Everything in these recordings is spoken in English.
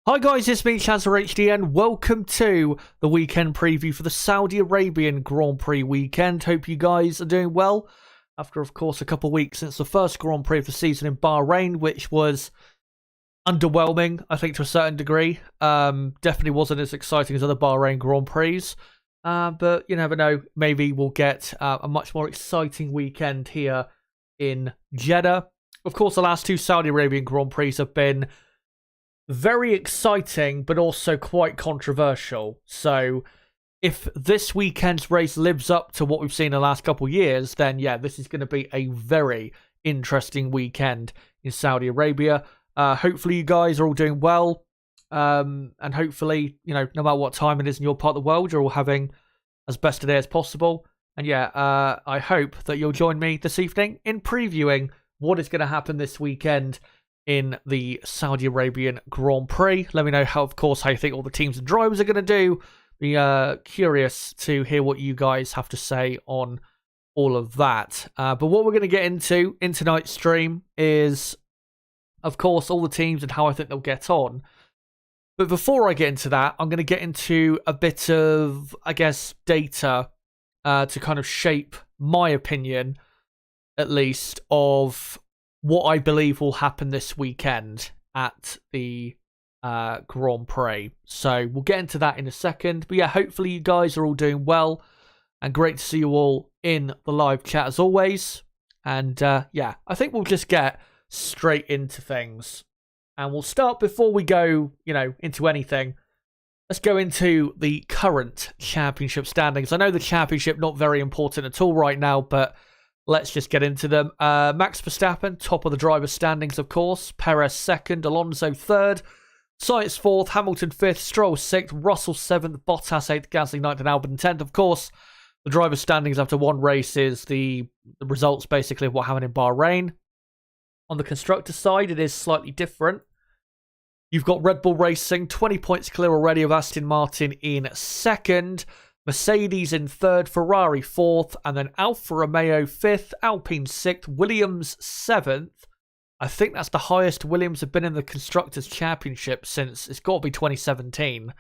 Hi guys, it's me, Chancellor HD, and welcome to the weekend preview for the Saudi Arabian Grand Prix weekend. Hope you guys are doing well after, of course, a couple of weeks since the first Grand Prix of the season in Bahrain, which was underwhelming, I think, to a certain degree. Definitely wasn't as exciting as other Bahrain Grand Prix, but you never know. Maybe we'll get a much more exciting weekend here in Jeddah. Of course, the last two Saudi Arabian Grand Prix have been very exciting, but also quite controversial. So if this weekend's race lives up to what we've seen in the last couple of years, then yeah, this is going to be a very interesting weekend in Saudi Arabia. Hopefully you guys are all doing well. And hopefully, you know, no matter what time it is in your part of the world, you're all having as best a day as possible. And yeah, I hope that you'll join me this evening in previewing what is going to happen this weekend in the Saudi Arabian Grand Prix. Let me know how you think all the teams and drivers are going to do. Be curious to hear what you guys have to say on all of that. But what we're going to get into in tonight's stream is, of course, all the teams and how I think they'll get on. But before I get into that, I'm going to get into a bit of, I guess, data to kind of shape my opinion, at least, of what I believe will happen this weekend at the Grand Prix. So we'll get into that in a second. But yeah, hopefully you guys are all doing well. And great to see you all in the live chat as always. And yeah, I think we'll just get straight into things. And we'll start before we go, into anything. Let's go into the current championship standings. I know the championship not very important at all right now, but let's just get into them. Max Verstappen, top of the driver's standings, of course. Perez second, Alonso third, Sainz fourth, Hamilton fifth, Stroll sixth, Russell seventh, Bottas eighth, Gasly ninth, and Albon 10th. Of course, the driver's standings after one race is the results, basically, of what happened in Bahrain. On the constructor side, it is slightly different. You've got Red Bull Racing, 20 points clear already of Aston Martin in second, Mercedes in third, Ferrari fourth, and then Alfa Romeo fifth, Alpine sixth, Williams seventh. I think that's the highest Williams have been in the Constructors' Championship since it's got to be 2017.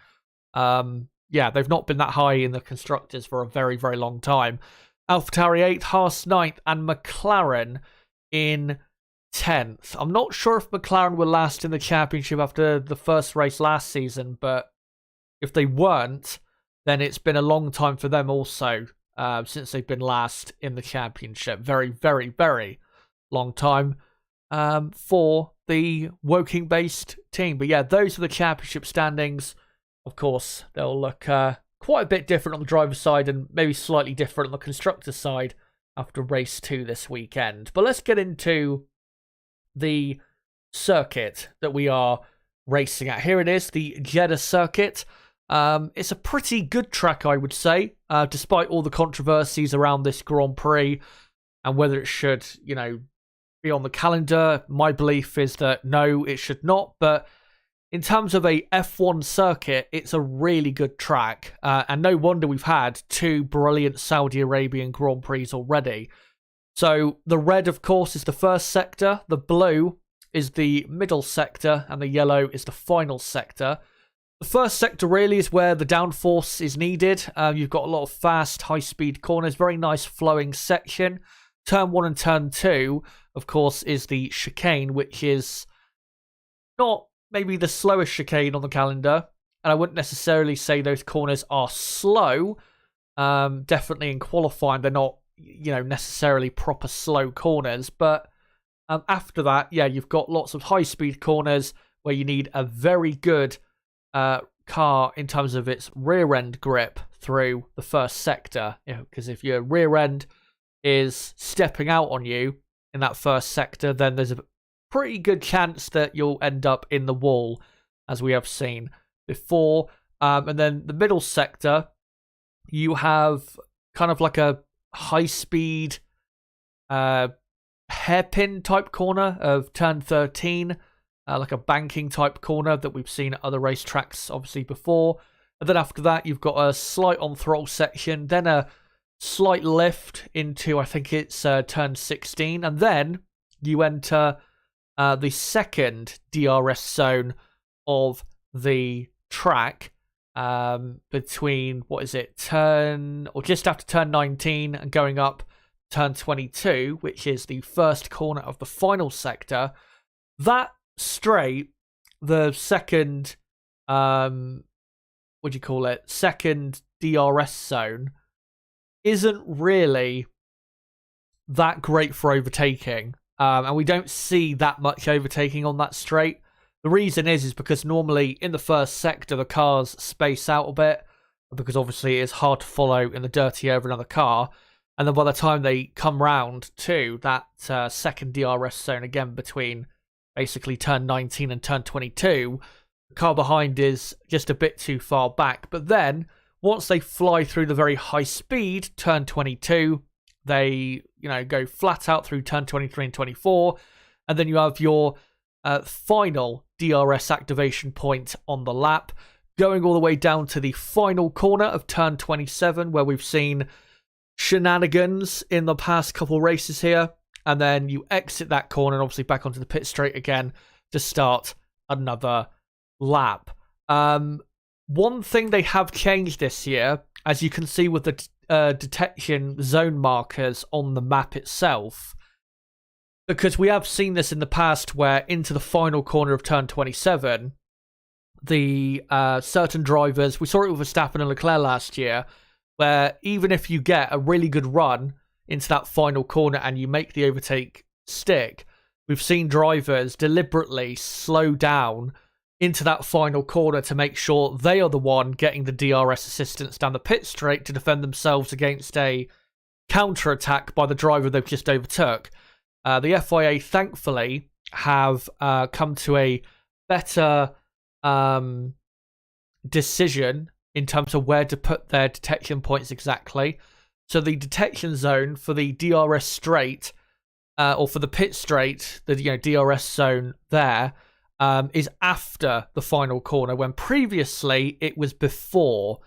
Yeah, they've not been that high in the Constructors for a very, very long time. AlphaTauri 8th, Haas 9th, and McLaren in 10th. I'm not sure if McLaren were last in the Championship after the first race last season, but if they weren't, then it's been a long time for them also, since they've been last in the Championship. Very, very, very long time for the Woking-based team. But yeah, those are the Championship standings. Of course, they'll look quite a bit different on the driver's side and maybe slightly different on the constructor's side after race 2 this weekend. But let's get into the circuit that we are racing at. Here it is, the Jeddah circuit. It's a pretty good track, I would say, despite all the controversies around this Grand Prix and whether it should, be on the calendar. My belief is that no, it should not. But in terms of a F1 circuit, it's a really good track. And no wonder we've had 2 brilliant Saudi Arabian Grand Prix already. So the red, of course, is the first sector. The blue is the middle sector. And the yellow is the final sector. The first sector really is where the downforce is needed. You've got a lot of fast, high-speed corners, very nice flowing section. Turn 1 and Turn 2, of course, is the chicane, which is not maybe the slowest chicane on the calendar. And I wouldn't necessarily say those corners are slow. Definitely in qualifying, they're not, necessarily proper slow corners. But after that, yeah, you've got lots of high-speed corners where you need a very good car in terms of its rear end grip through the first sector, because if your rear end is stepping out on you in that first sector, then there's a pretty good chance that you'll end up in the wall, as we have seen before. And then the middle sector, you have kind of like a high speed hairpin type corner of turn 13. Like a banking type corner that we've seen at other racetracks, obviously, before. And then after that, you've got a slight on-throttle section, then a slight lift into, I think it's turn 16. And then you enter the second DRS zone of the track between, just after turn 19 and going up turn 22, which is the first corner of the final sector. That straight, the second, second DRS zone, isn't really that great for overtaking. And we don't see that much overtaking on that straight. The reason is because normally in the first sector, the cars space out a bit, because obviously it's hard to follow in the dirty air of another car. And then by the time they come round to that second DRS zone again between basically turn 19 and turn 22, the car behind is just a bit too far back. But then once they fly through the very high speed turn 22, they go flat out through turn 23 and 24, and then you have your final DRS activation point on the lap, going all the way down to the final corner of turn 27, where we've seen shenanigans in the past couple races here, and then you exit that corner and obviously back onto the pit straight again to start another lap. One thing they have changed this year, as you can see with the detection zone markers on the map itself, because we have seen this in the past where into the final corner of turn 27, the certain drivers, we saw it with Verstappen and Leclerc last year, where even if you get a really good run into that final corner and you make the overtake stick, we've seen drivers deliberately slow down into that final corner to make sure they are the one getting the DRS assistance down the pit straight to defend themselves against a counter-attack by the driver they've just overtook. The FIA, thankfully, have come to a better decision in terms of where to put their detection points exactly. So the detection zone for the DRS straight, or for the pit straight, the DRS zone there, is after the final corner, when previously it was before.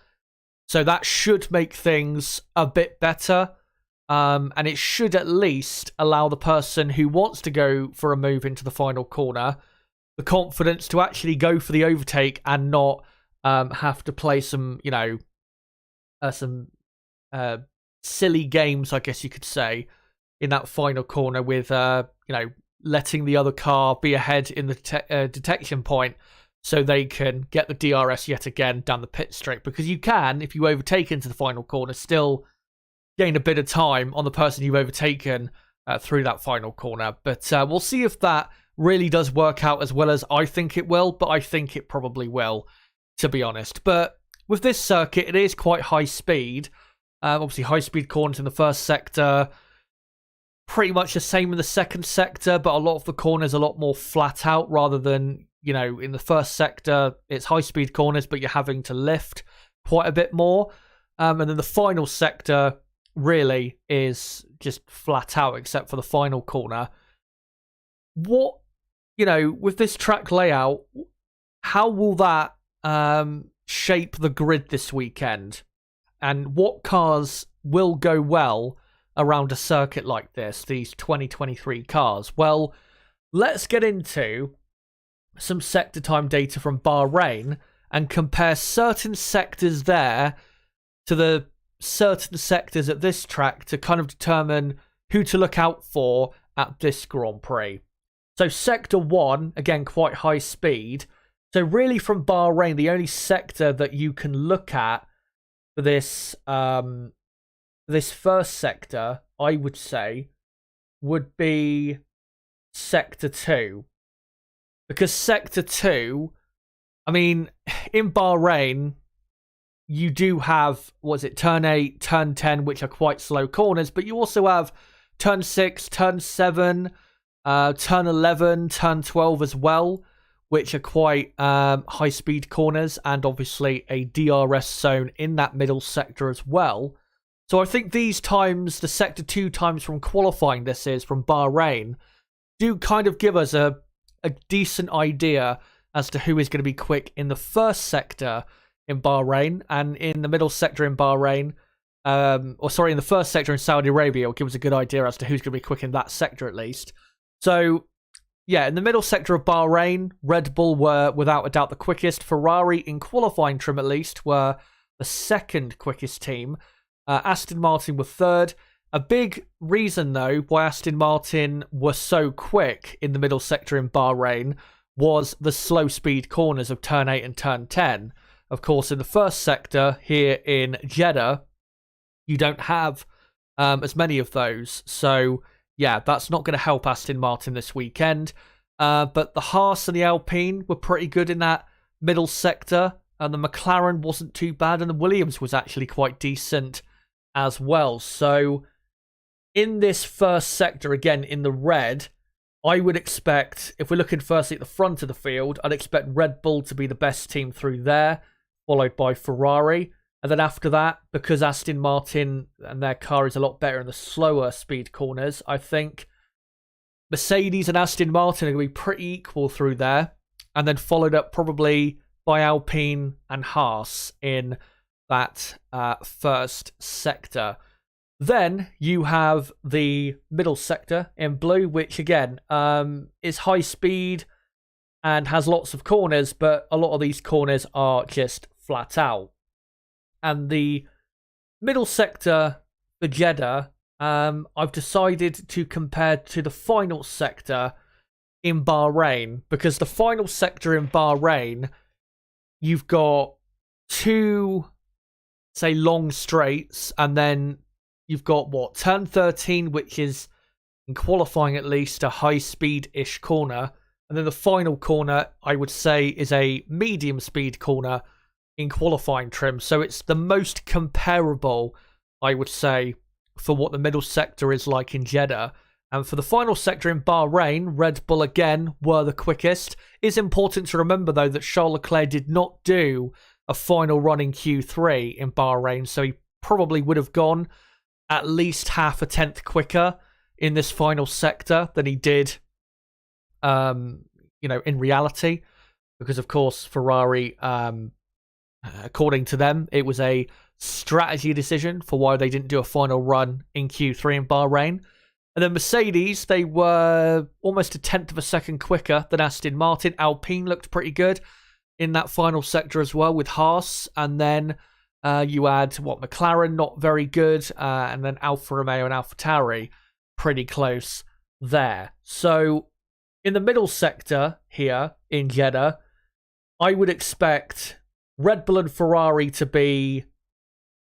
So that should make things a bit better. And it should at least allow the person who wants to go for a move into the final corner the confidence to actually go for the overtake and not have to play some silly games, I guess you could say, in that final corner with letting the other car be ahead in the detection point so they can get the DRS yet again down the pit straight. Because you can, if you overtake into the final corner, still gain a bit of time on the person you've overtaken through that final corner. But we'll see if that really does work out as well as I think it will, but I think it probably will, to be honest. But with this circuit, it is quite high speed. Obviously, high speed corners in the first sector, pretty much the same in the second sector, but a lot of the corners are a lot more flat out rather than, in the first sector, it's high speed corners, but you're having to lift quite a bit more. And then the final sector really is just flat out, except for the final corner. With this track layout, how will that shape the grid this weekend? And what cars will go well around a circuit like this, these 2023 cars? Well, let's get into some sector time data from Bahrain and compare certain sectors there to the certain sectors at this track to kind of determine who to look out for at this Grand Prix. So Sector 1, again, quite high speed. So really from Bahrain, the only sector that you can look at for this this first sector, I would say, would be Sector 2. Because Sector 2, in Bahrain, you do have, turn 8, turn 10, which are quite slow corners, but you also have turn 6, turn 7, turn 11, turn 12 as well, which are quite high-speed corners, and obviously a DRS zone in that middle sector as well. So I think these times, the Sector 2 times from qualifying this is from Bahrain, do kind of give us a decent idea as to who is going to be quick in the first sector in Bahrain, and in the middle sector in Bahrain, in the first sector in Saudi Arabia, will give us a good idea as to who's going to be quick in that sector at least. So yeah, in the middle sector of Bahrain, Red Bull were without a doubt the quickest. Ferrari, in qualifying trim at least, were the second quickest team. Aston Martin were third. A big reason, though, why Aston Martin were so quick in the middle sector in Bahrain was the slow speed corners of turn 8 and turn 10. Of course, in the first sector here in Jeddah, you don't have as many of those. So, yeah, that's not going to help Aston Martin this weekend. But the Haas and the Alpine were pretty good in that middle sector. And the McLaren wasn't too bad. And the Williams was actually quite decent as well. So, in this first sector, again, in the red, I would expect, if we're looking firstly at the front of the field, I'd expect Red Bull to be the best team through there, followed by Ferrari. And then after that, because Aston Martin and their car is a lot better in the slower speed corners, I think Mercedes and Aston Martin are going to be pretty equal through there. And then followed up probably by Alpine and Haas in that first sector. Then you have the middle sector in blue, which again is high speed and has lots of corners, but a lot of these corners are just flat out. And the middle sector for Jeddah, I've decided to compare to the final sector in Bahrain, because the final sector in Bahrain, you've got two, say, long straights, and then you've got, turn 13, which is, in qualifying at least, a high-speed-ish corner. And then the final corner, I would say, is a medium-speed corner in qualifying trim. So it's the most comparable, I would say, for what the middle sector is like in Jeddah. And for the final sector in Bahrain, Red Bull, again, were the quickest. It's important to remember, though, that Charles Leclerc did not do a final run in Q3 in Bahrain, so he probably would have gone at least half a tenth quicker in this final sector than he did, in reality. Because, of course, Ferrari, according to them, it was a strategy decision for why they didn't do a final run in Q3 in Bahrain. And then Mercedes, they were almost a tenth of a second quicker than Aston Martin. Alpine looked pretty good in that final sector as well with Haas. And then you add, McLaren, not very good. And then Alfa Romeo and AlphaTauri, pretty close there. So in the middle sector here in Jeddah, I would expect Red Bull and Ferrari to be,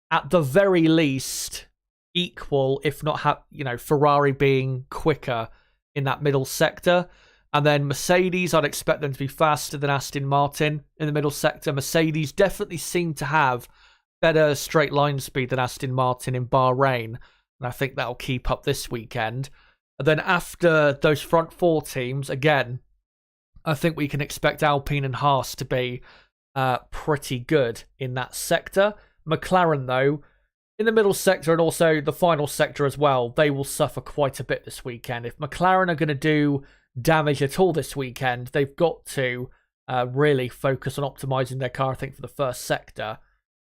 at the very least, equal, if not, Ferrari being quicker in that middle sector. And then Mercedes, I'd expect them to be faster than Aston Martin in the middle sector. Mercedes definitely seem to have better straight line speed than Aston Martin in Bahrain. And I think that'll keep up this weekend. And then after those front four teams, again, I think we can expect Alpine and Haas to be pretty good in that sector. McLaren, though, in the middle sector and also the final sector as well, they will suffer quite a bit this weekend. If McLaren are going to do damage at all this weekend, they've got to really focus on optimizing their car, I think, for the first sector,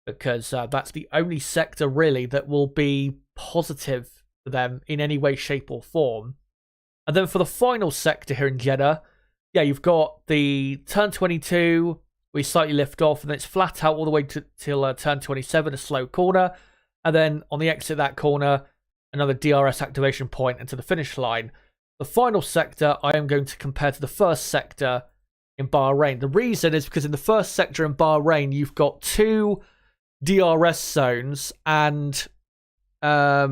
because that's the only sector really that will be positive for them in any way, shape or form. And then for the final sector here in Jeddah, you've got the turn 22, we slightly lift off, and then it's flat out all the way till turn 27, a slow corner. And then on the exit of that corner, another DRS activation point into the finish line. The final sector I am going to compare to the first sector in Bahrain. The reason is because in the first sector in Bahrain, you've got two DRS zones and a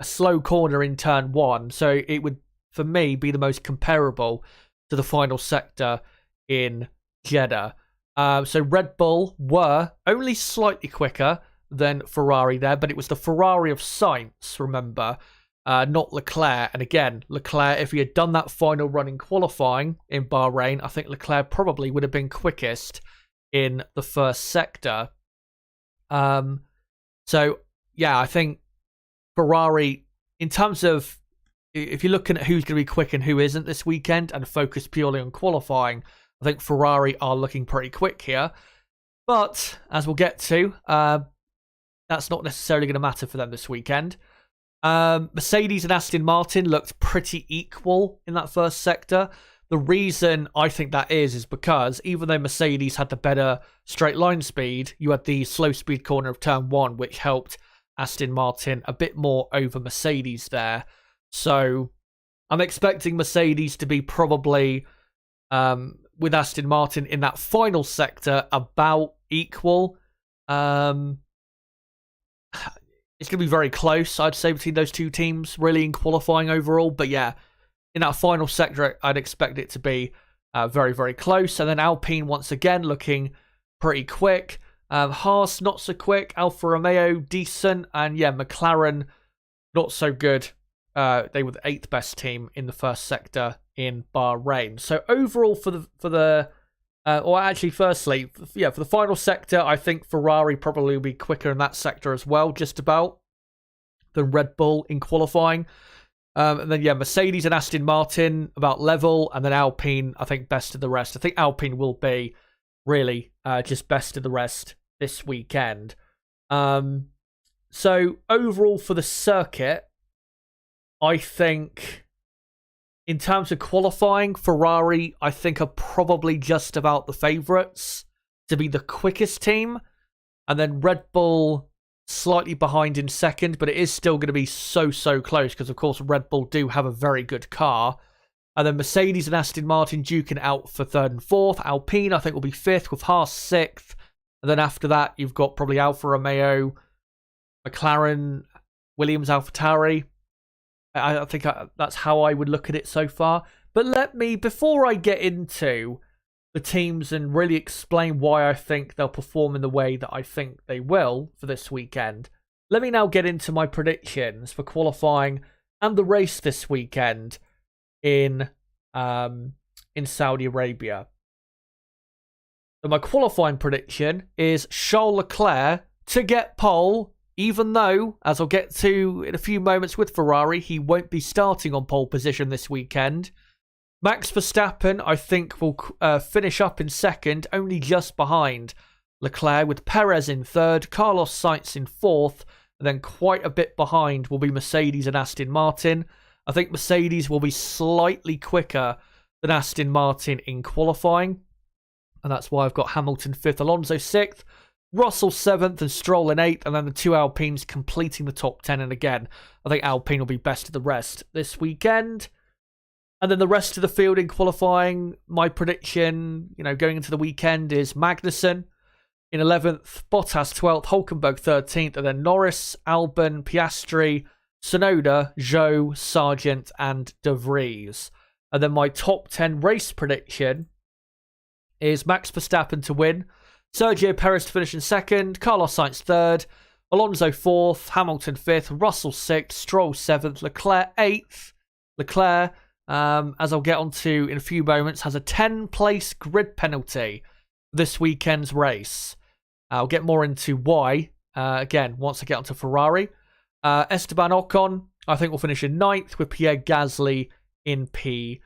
slow corner in turn 1. So it would, for me, be the most comparable to the final sector in Jeddah. So Red Bull were only slightly quicker than Ferrari there, but it was the Ferrari of Sainz, remember, not Leclerc. And again, Leclerc, if he had done that final run in qualifying in Bahrain, I think Leclerc probably would have been quickest in the first sector. So yeah, I think Ferrari, in terms of, if you're looking at who's going to be quick and who isn't this weekend and focus purely on qualifying, I think Ferrari are looking pretty quick here. But as we'll get to, that's not necessarily going to matter for them this weekend. Mercedes and Aston Martin looked pretty equal in that first sector. The reason I think that is because even though Mercedes had the better straight line speed, you had the slow speed corner of turn 1, which helped Aston Martin a bit more over Mercedes there. So I'm expecting Mercedes to be probably, with Aston Martin in that final sector, about equal. It's going to be very close, I'd say, between those two teams, really, in qualifying overall. But yeah, in that final sector, I'd expect it to be very, very close. And then Alpine, once again, looking pretty quick. Haas, not so quick. Alfa Romeo, decent. And yeah, McLaren, not so good. They were the 8th best team in the first sector in Bahrain. So overall, for the firstly, yeah, for the final sector, I think Ferrari probably will be quicker in that sector as well, just about, than Red Bull in qualifying. And then, yeah, Mercedes and Aston Martin about level, and then Alpine, I think, best of the rest. I think Alpine will be really just best of the rest this weekend. So overall for the circuit, I think in terms of qualifying, Ferrari, I think, are probably just about the favourites to be the quickest team. And then Red Bull slightly behind in second, but it is still going to be so close because, of course, Red Bull do have a very good car. And then Mercedes and Aston Martin duking out for 3rd and 4th. Alpine, I think, will be 5th, with Haas 6th. And then after that, you've got probably Alfa Romeo, McLaren, Williams, AlphaTauri. I think that's how I would look at it so far. But before I get into the teams and really explain why I think they'll perform in the way that I think they will for this weekend, let me now get into my predictions for qualifying and the race this weekend in Saudi Arabia. So my qualifying prediction is Charles Leclerc to get pole, even though, as I'll get to in a few moments with Ferrari, he won't be starting on pole position this weekend. Max Verstappen, I think, will finish up in second, only just behind Leclerc, with Perez in 3rd, Carlos Sainz in 4th, and then quite a bit behind will be Mercedes and Aston Martin. I think Mercedes will be slightly quicker than Aston Martin in qualifying, and that's why I've got Hamilton 5th, Alonso 6th, Russell 7th and Stroll in 8th, and then the two Alpines completing the top 10. And again, I think Alpine will be best of the rest this weekend. And then the rest of the field in qualifying, my prediction, going into the weekend is Magnussen in 11th, Bottas 12th, Hülkenberg 13th, and then Norris, Albon, Piastri, Tsunoda, Zhou, Sargent, and De Vries. And then my top 10 race prediction is Max Verstappen to win, Sergio Perez to finish in 2nd, Carlos Sainz 3rd, Alonso 4th, Hamilton 5th, Russell 6th, Stroll 7th, Leclerc 8th. Leclerc, as I'll get onto in a few moments, has a 10-place grid penalty this weekend's race. I'll get more into why, again, once I get onto Ferrari. Esteban Ocon, I think, will finish in 9th, with Pierre Gasly in P10.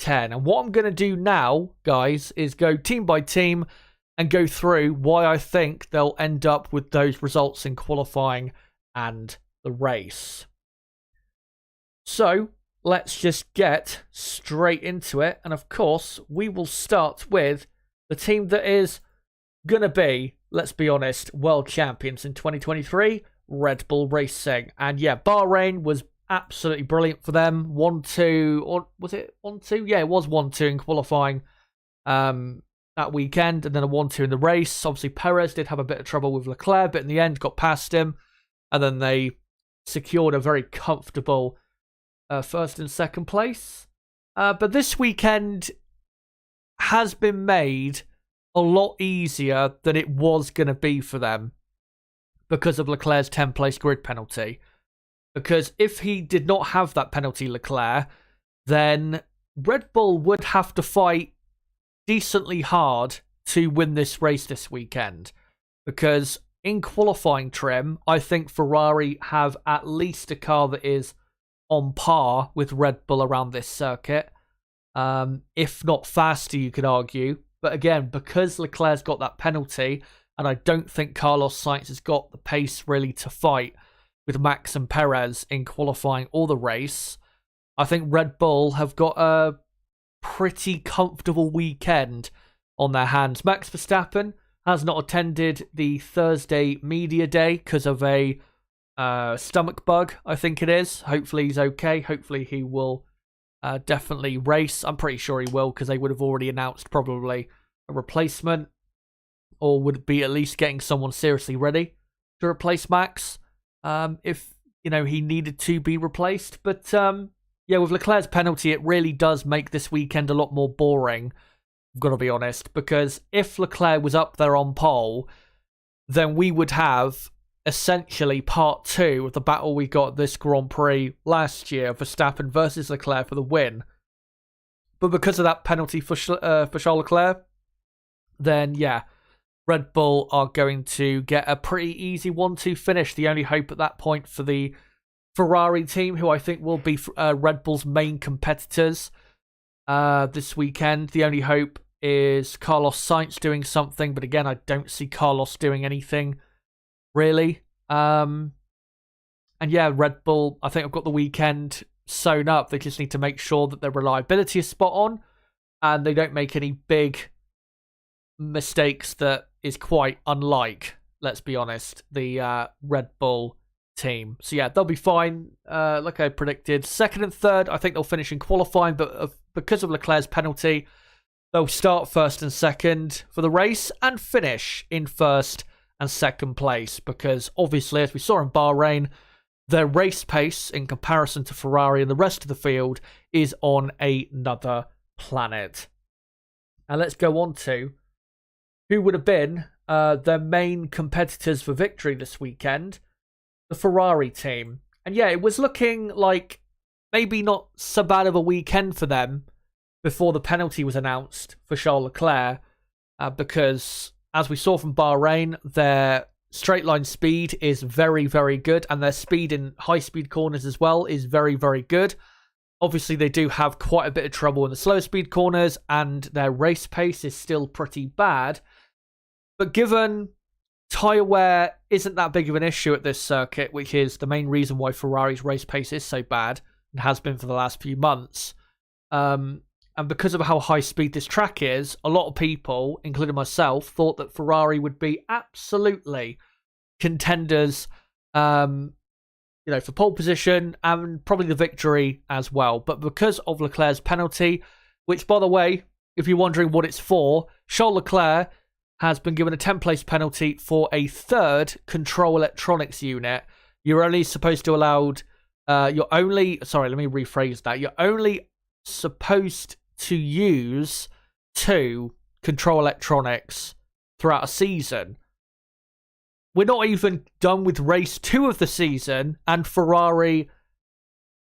And what I'm going to do now, guys, is go team by team and go through why I think they'll end up with those results in qualifying and the race. So let's just get straight into it. And of course, we will start with the team that is going to be, let's be honest, world champions in 2023, Red Bull Racing. And yeah, Bahrain was absolutely brilliant for them. 1-2, or was it 1-2? Yeah, it was 1-2 in qualifying that weekend, and then a 1-2 in the race. Obviously, Perez did have a bit of trouble with Leclerc, but in the end got past him, and then they secured a very comfortable 1st and 2nd place. But this weekend has been made a lot easier than it was going to be for them because of Leclerc's 10-place grid penalty. Because if he did not have that penalty, Leclerc, then Red Bull would have to fight decently hard to win this race this weekend. Because in qualifying trim, I think Ferrari have at least a car that is on par with Red Bull around this circuit. If not faster, you could argue. But again, because Leclerc's got that penalty, and I don't think Carlos Sainz has got the pace really to fight with Max and Perez in qualifying or the race, I think Red Bull have got a pretty comfortable weekend on their hands. Max Verstappen has not attended the Thursday media day because of a stomach bug, I think it is. Hopefully he's okay. Hopefully he will definitely race. I'm pretty sure he will because they would have already announced probably a replacement, or would be at least getting someone seriously ready to replace Max if, he needed to be replaced. But yeah, with Leclerc's penalty, it really does make this weekend a lot more boring, I've got to be honest, because if Leclerc was up there on pole, then we would have essentially part 2 of the battle we got this Grand Prix last year, Verstappen versus Leclerc for the win. But because of that penalty for Charles Leclerc, then yeah, Red Bull are going to get a pretty easy 1-2 finish. The only hope at that point for the Ferrari team, who I think will be Red Bull's main competitors this weekend. The only hope is Carlos Sainz doing something, but again, I don't see Carlos doing anything, really. And yeah, Red Bull, I think I've got the weekend sewn up. They just need to make sure that their reliability is spot on, and they don't make any big mistakes that is quite unlike, let's be honest, the Red Bull team. So yeah, they'll be fine. Like I predicted, second and third, I think they'll finish in qualifying, but because of Leclerc's penalty, they'll start first and second for the race and finish in first and second place, because obviously, as we saw in Bahrain, their race pace in comparison to Ferrari and the rest of the field is on another planet. And let's go on to who would have been their main competitors for victory this weekend. The Ferrari team. And yeah, it was looking like maybe not so bad of a weekend for them before the penalty was announced for Charles Leclerc, because as we saw from Bahrain, their straight line speed is very, very good, and their speed in high speed corners as well is very, very good. Obviously, they do have quite a bit of trouble in the slow speed corners, and their race pace is still pretty bad. But given tyre wear isn't that big of an issue at this circuit, which is the main reason why Ferrari's race pace is so bad, and has been for the last few months, and because of how high speed this track is, a lot of people, including myself, thought that Ferrari would be absolutely contenders, for pole position and probably the victory as well. But because of Leclerc's penalty, which, by the way, if you're wondering what it's for, Charles Leclerc has been given a 10-place penalty for a third control electronics unit. You're only supposed to allowed... let me rephrase that. You're only supposed to use 2 control electronics throughout a season. We're not even done with race 2 of the season, and Ferrari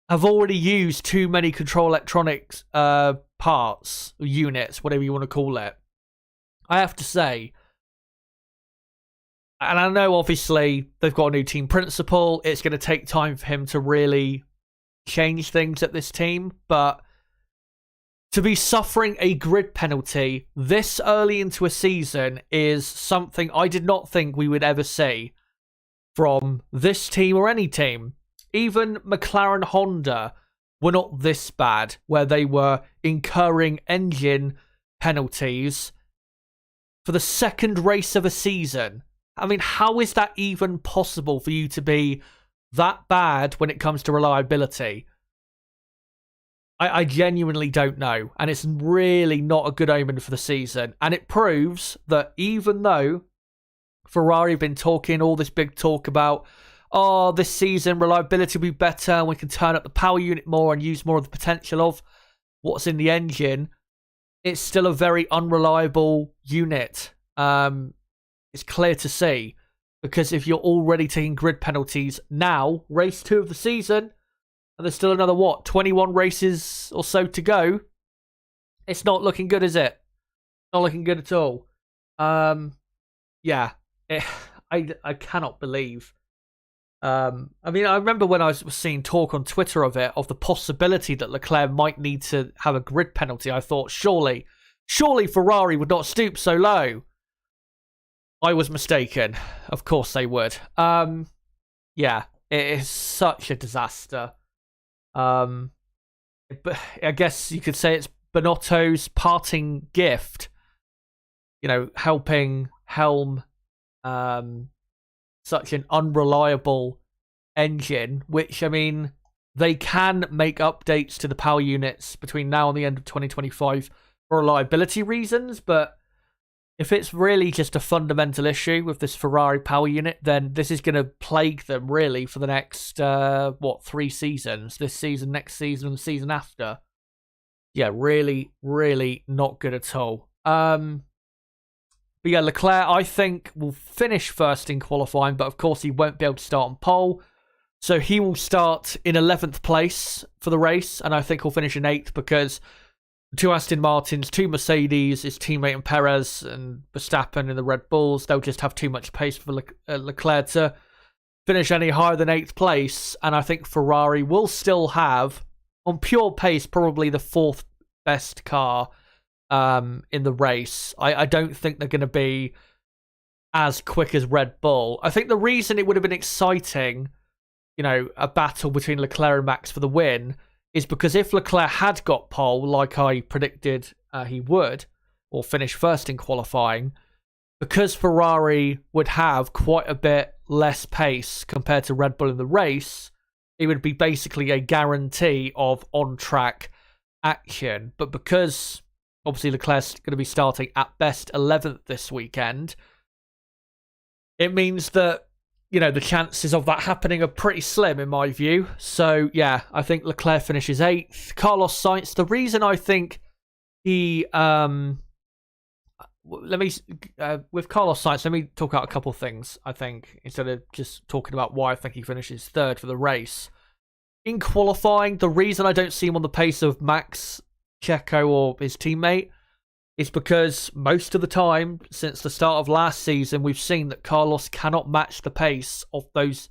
have already used too many control electronics parts, units, whatever you want to call it. I have to say, and I know obviously they've got a new team principal, it's going to take time for him to really change things at this team, but to be suffering a grid penalty this early into a season is something I did not think we would ever see from this team or any team. Even McLaren Honda were not this bad, where they were incurring engine penalties for the second race of a season. I mean, how is that even possible for you to be that bad when it comes to reliability? I genuinely don't know, and it's really not a good omen for the season. And it proves that even though Ferrari have been talking all this big talk about, this season reliability will be better, and we can turn up the power unit more and use more of the potential of what's in the engine, it's still a very unreliable unit. It's clear to see, because if you're already taking grid penalties now, race 2 of the season, and there's still another, 21 races or so to go, it's not looking good, is it? Not looking good at all. I cannot believe. I remember when I was seeing talk on Twitter of the possibility that Leclerc might need to have a grid penalty. I thought, surely Ferrari would not stoop so low. I was mistaken. Of course they would. it is such a disaster. But I guess you could say it's Binotto's parting gift, helping helm such an unreliable engine, which, I mean, they can make updates to the power units between now and the end of 2025 for reliability reasons, but if it's really just a fundamental issue with this Ferrari power unit, then this is going to plague them, really, for the next, 3 seasons? This season, next season, and the season after. Yeah, really, really not good at all. But yeah, Leclerc, I think, will finish first in qualifying, but of course he won't be able to start on pole. So he will start in 11th place for the race, and I think he'll finish in 8th because 2 Aston Martins, 2 Mercedes, his teammate and Perez and Verstappen in the Red Bulls, they'll just have too much pace for Leclerc to finish any higher than 8th place. And I think Ferrari will still have, on pure pace, probably the 4th best car in the race. I don't think they're going to be as quick as Red Bull. I think the reason it would have been exciting, a battle between Leclerc and Max for the win, is because if Leclerc had got pole, like I predicted he would, or finish first in qualifying, because Ferrari would have quite a bit less pace compared to Red Bull in the race, it would be basically a guarantee of on-track action. But because, obviously, Leclerc's going to be starting at best 11th this weekend, it means that the chances of that happening are pretty slim in my view. So, yeah, I think Leclerc finishes 8th. Carlos Sainz, the reason I think he... with Carlos Sainz, let me talk out a couple of things, I think, instead of just talking about why I think he finishes 3rd for the race. In qualifying, the reason I don't see him on the pace of Max, Checo, or his teammate is because most of the time, since the start of last season, we've seen that Carlos cannot match the pace of those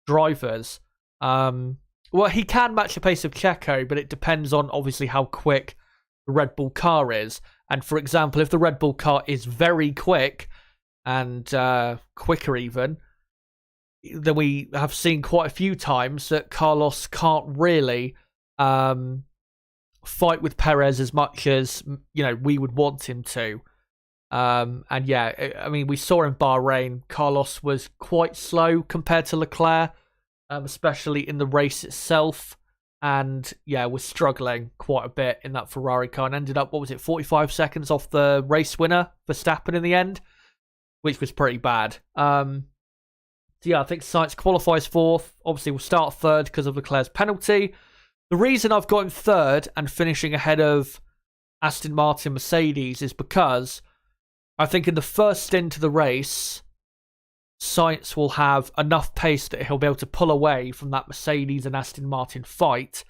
drivers. Well, he can match the pace of Checo, but it depends on, obviously, how quick the Red Bull car is. And, for example, if the Red Bull car is very quick, and quicker even, then we have seen quite a few times that Carlos can't really fight with Perez as much as we would want him to. And yeah, I mean, we saw in Bahrain, Carlos was quite slow compared to Leclerc, especially in the race itself. And yeah, was struggling quite a bit in that Ferrari car and ended up, 45 seconds off the race winner, Verstappen, in the end, which was pretty bad. So yeah, I think Sainz qualifies 4th. Obviously, we'll start 3rd because of Leclerc's penalty. The reason I've got him 3rd and finishing ahead of Aston Martin Mercedes is because I think in the first stint of the race, Sainz will have enough pace that he'll be able to pull away from that Mercedes and Aston Martin fight.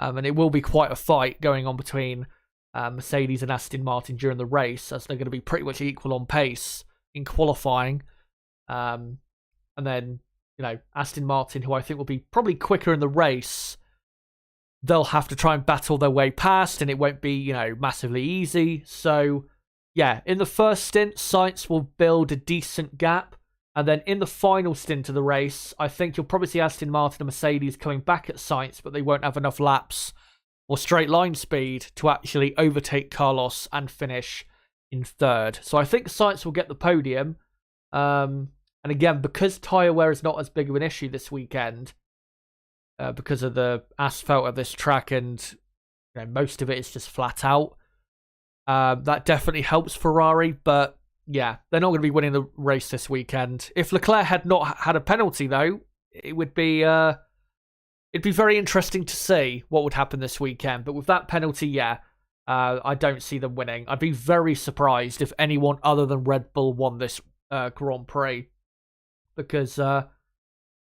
And it will be quite a fight going on between Mercedes and Aston Martin during the race, as they're going to be pretty much equal on pace in qualifying. And then, Aston Martin, who I think will be probably quicker in the race, they'll have to try and battle their way past, and it won't be, massively easy. So, yeah, in the first stint, Sainz will build a decent gap. And then in the final stint of the race, I think you'll probably see Aston Martin and Mercedes coming back at Sainz, but they won't have enough laps or straight line speed to actually overtake Carlos and finish in 3rd. So I think Sainz will get the podium. And again, because tyre wear is not as big of an issue this weekend, because of the asphalt of this track, and most of it is just flat out, that definitely helps Ferrari. But yeah, they're not going to be winning the race this weekend. If Leclerc had not had a penalty, though, it would be it'd be very interesting to see what would happen this weekend. But with that penalty, yeah, I don't see them winning. I'd be very surprised if anyone other than Red Bull won this Grand Prix, because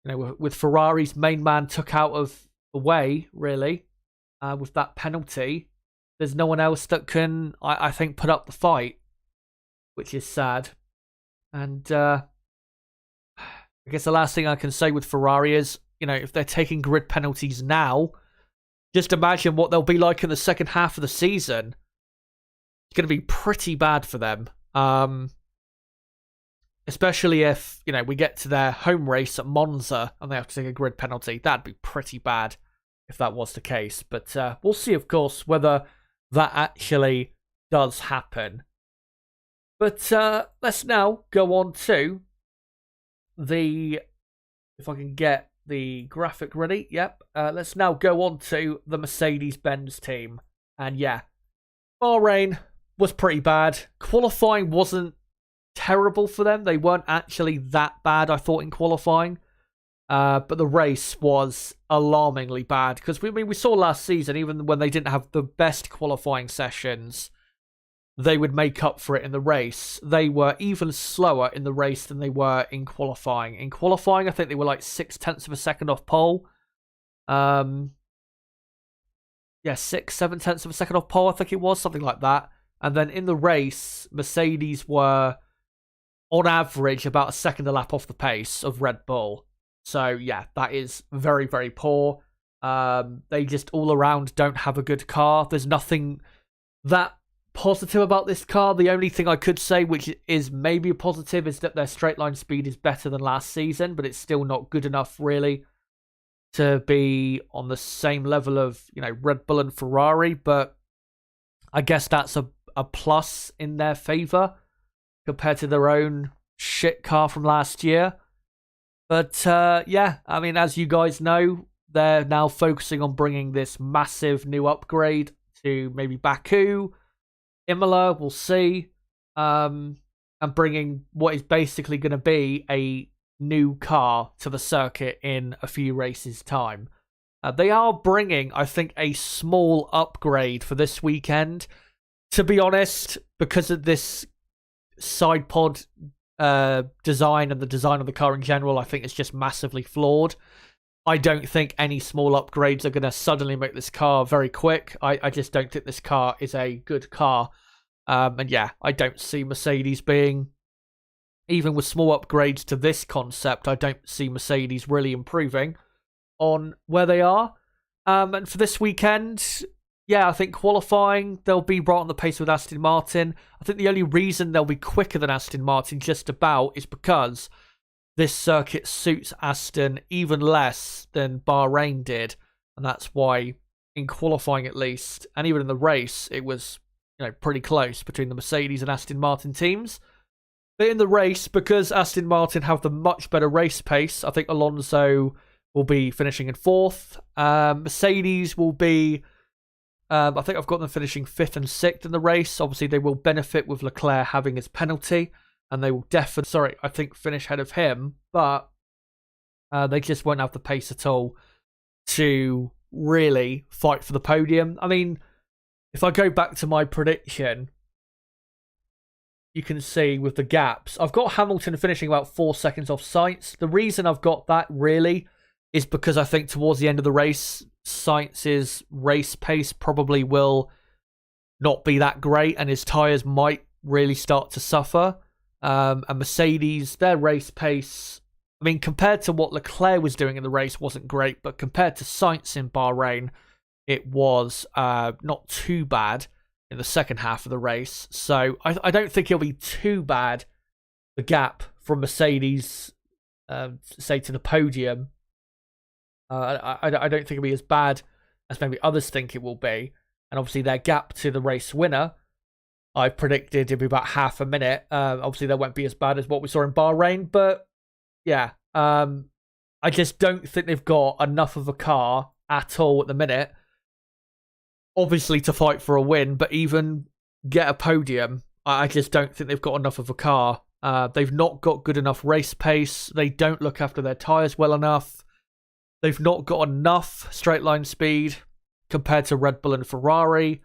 with Ferrari's main man took out of the way, really, with that penalty, there's no one else that can, I think, put up the fight, which is sad. And I guess the last thing I can say with Ferrari is, if they're taking grid penalties now, just imagine what they'll be like in the second half of the season. It's going to be pretty bad for them. especially if, we get to their home race at Monza and they have to take a grid penalty. That'd be pretty bad if that was the case. But we'll see, of course, whether that actually does happen. But let's now go on to if I can get the graphic ready. Yep. Let's now go on to the Mercedes-Benz team. And yeah, Bahrain was pretty bad. Qualifying wasn't terrible for them. They weren't actually that bad, I thought, in qualifying. But the race was alarmingly bad. Because we saw last season, even when they didn't have the best qualifying sessions, they would make up for it in the race. They were even slower in the race than they were in qualifying. In qualifying, I think they were like 0.6 of a second off pole. 6-7 of a second off pole, I think it was, something like that. And then in the race, Mercedes were, on average, about a second a lap off the pace of Red Bull. So, yeah, that is very, very poor. They just all around don't have a good car. There's nothing that positive about this car. The only thing I could say, which is maybe a positive, is that their straight line speed is better than last season, but it's still not good enough, really, to be on the same level of, Red Bull and Ferrari. But I guess that's a plus in their favour compared to their own shit car from last year. But yeah, I mean, as you guys know, they're now focusing on bringing this massive new upgrade to maybe Baku, Imola, we'll see, and bringing what is basically going to be a new car to the circuit in a few races' time. They are bringing, I think, a small upgrade for this weekend. To be honest, because of this side pod design and the design of the car in general, I think it's just massively flawed. I don't think any small upgrades are going to suddenly make this car very quick. I just don't think this car is a good car. And yeah, I don't see Mercedes being, even with small upgrades to this concept, I don't see Mercedes really improving on where they are. And for this weekend, yeah, I think qualifying, they'll be right on the pace with Aston Martin. I think the only reason they'll be quicker than Aston Martin just about is because this circuit suits Aston even less than Bahrain did. And that's why, in qualifying at least, and even in the race, it was pretty close between the Mercedes and Aston Martin teams. But in the race, because Aston Martin have the much better race pace, I think Alonso will be finishing in 4th. Mercedes will be, I think I've got them finishing 5th and 6th in the race. Obviously, they will benefit with Leclerc having his penalty. And they will definitely, I think, finish ahead of him. But they just won't have the pace at all to really fight for the podium. I mean, if I go back to my prediction, you can see with the gaps, I've got Hamilton finishing about 4 seconds off Sainz. The reason I've got that really is because I think towards the end of the race, Sainz's race pace probably will not be that great and his tyres might really start to suffer. And Mercedes, their race pace, I mean, compared to what Leclerc was doing in the race, wasn't great, but compared to Sainz in Bahrain, it was not too bad in the second half of the race. So I don't think it'll be too bad, the gap from Mercedes, say, to the podium. I don't think it'll be as bad as maybe others think it will be. And obviously their gap to the race winner, I predicted it'd be about half a minute. Obviously, that won't be as bad as what we saw in Bahrain. But, yeah, I just don't think they've got enough of a car at all at the minute. Obviously, to fight for a win, but even get a podium, I just don't think they've got enough of a car. They've not got good enough race pace. They don't look after their tyres well enough. They've not got enough straight line speed compared to Red Bull and Ferrari.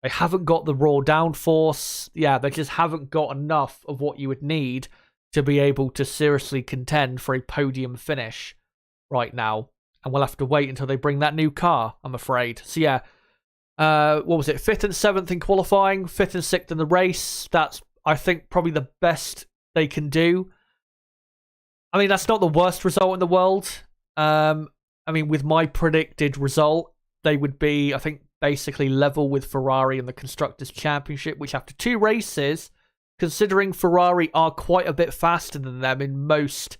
They haven't got the raw downforce. Yeah, they just haven't got enough of what you would need to be able to seriously contend for a podium finish right now. And we'll have to wait until they bring that new car, I'm afraid. So yeah, what was it? 5th and 7th in qualifying, 5th and 6th in the race. That's, I think, probably the best they can do. I mean, that's not the worst result in the world. I mean, with my predicted result, they would be, I think, basically level with Ferrari in the Constructors' Championship, which after 2 races, considering Ferrari are quite a bit faster than them in most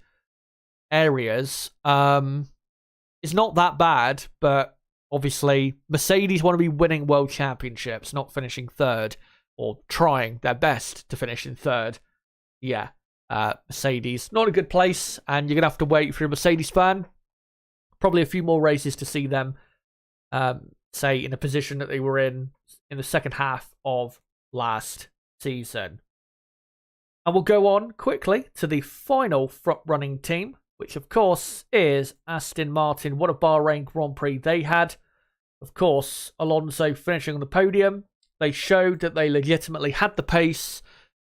areas. It's not that bad, but obviously Mercedes want to be winning world championships, not finishing third or trying their best to finish in third. Yeah, Mercedes, not a good place, and you're going to have to wait if you're a Mercedes fan. Probably a few more races to see them, say, in a position that they were in the second half of last season. And we'll go on quickly to the final front-running team, which, of course, is Aston Martin. What a Bahrain Grand Prix they had. Of course, Alonso finishing on the podium. They showed that they legitimately had the pace,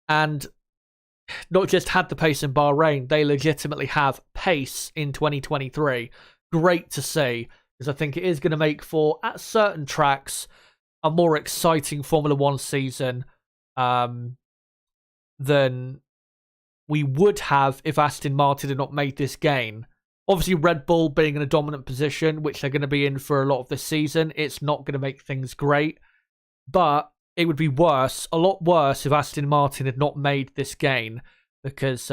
and not just had the pace in Bahrain, they legitimately have pace in 2023. Great to see, because I think it is going to make for, at certain tracks, a more exciting Formula One season than we would have if Aston Martin had not made this gain. Obviously, Red Bull being in a dominant position, which they're going to be in for a lot of this season, it's not going to make things great. But it would be worse, a lot worse, if Aston Martin had not made this gain. Because,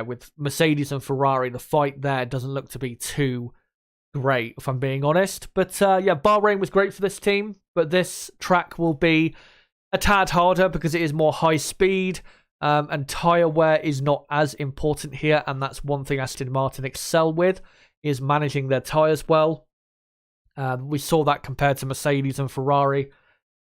with Mercedes and Ferrari, the fight there doesn't look to be too great, if I'm being honest. But, Bahrain was great for this team. But this track will be a tad harder because it is more high speed. And tyre wear is not as important here. And that's one thing Aston Martin excel with, is managing their tyres well. We saw that compared to Mercedes and Ferrari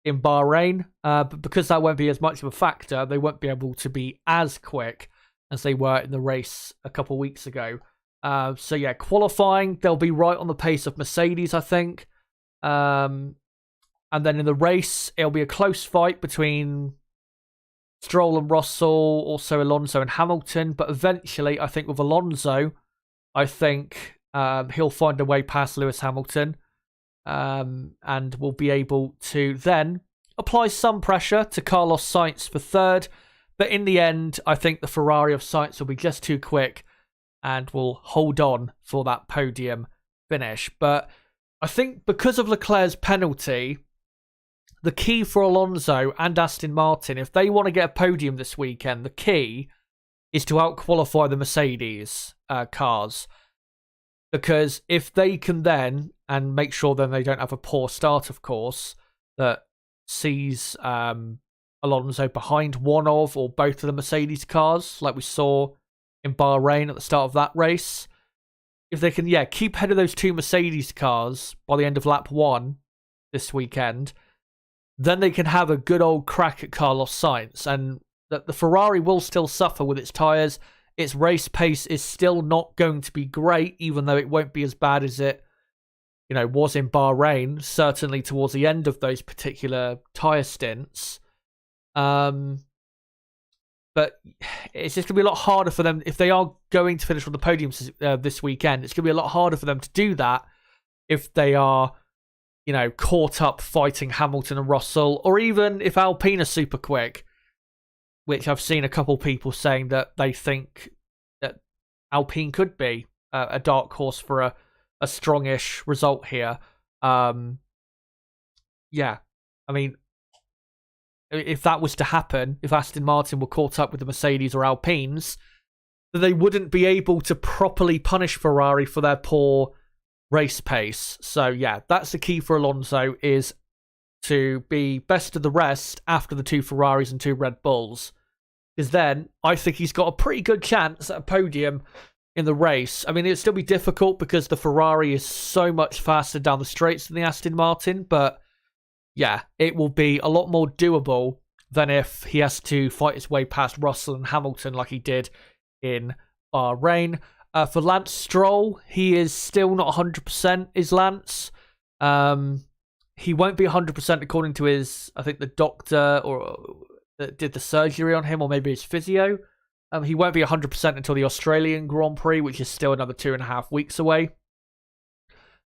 in Bahrain. But because that won't be as much of a factor, they won't be able to be as quick as they were in the race a couple weeks ago. Qualifying, they'll be right on the pace of Mercedes, I think. And then in the race, it'll be a close fight between Stroll and Russell, also Alonso and Hamilton. But eventually, I think with Alonso, I think he'll find a way past Lewis Hamilton. And will be able to then apply some pressure to Carlos Sainz for third. But in the end, I think the Ferrari of Sainz will be just too quick and will hold on for that podium finish. But I think because of Leclerc's penalty, the key for Alonso and Aston Martin, if they want to get a podium this weekend, the key is to out-qualify the Mercedes cars. Because if they can then, and make sure then they don't have a poor start, of course, that sees Alonso behind one of or both of the Mercedes cars, like we saw in Bahrain at the start of that race. If they can, keep ahead of those two Mercedes cars by the end of lap 1 this weekend, then they can have a good old crack at Carlos Sainz. And that the Ferrari will still suffer with its tyres. Its race pace is still not going to be great, even though it won't be as bad as it, was in Bahrain, certainly towards the end of those particular tyre stints. But it's just going to be a lot harder for them if they are going to finish on the podium this weekend. It's going to be a lot harder for them to do that if they are, caught up fighting Hamilton and Russell, or even if Alpine are super quick, which I've seen a couple people saying that they think that Alpine could be a dark horse for a strongish result here. I mean, if that was to happen, if Aston Martin were caught up with the Mercedes or Alpines, then they wouldn't be able to properly punish Ferrari for their poor race pace. So, that's the key for Alonso, is to be best of the rest after the two Ferraris and two Red Bulls. Because then, I think he's got a pretty good chance at a podium in the race. I mean, it'll still be difficult because the Ferrari is so much faster down the straights than the Aston Martin, but it will be a lot more doable than if he has to fight his way past Russell and Hamilton like he did in Bahrain. For Lance Stroll, he is still not 100%, is Lance. He won't be 100% according to his, I think, the doctor or that did the surgery on him, or maybe his physio. He won't be 100% until the Australian Grand Prix, which is still another 2.5 weeks away.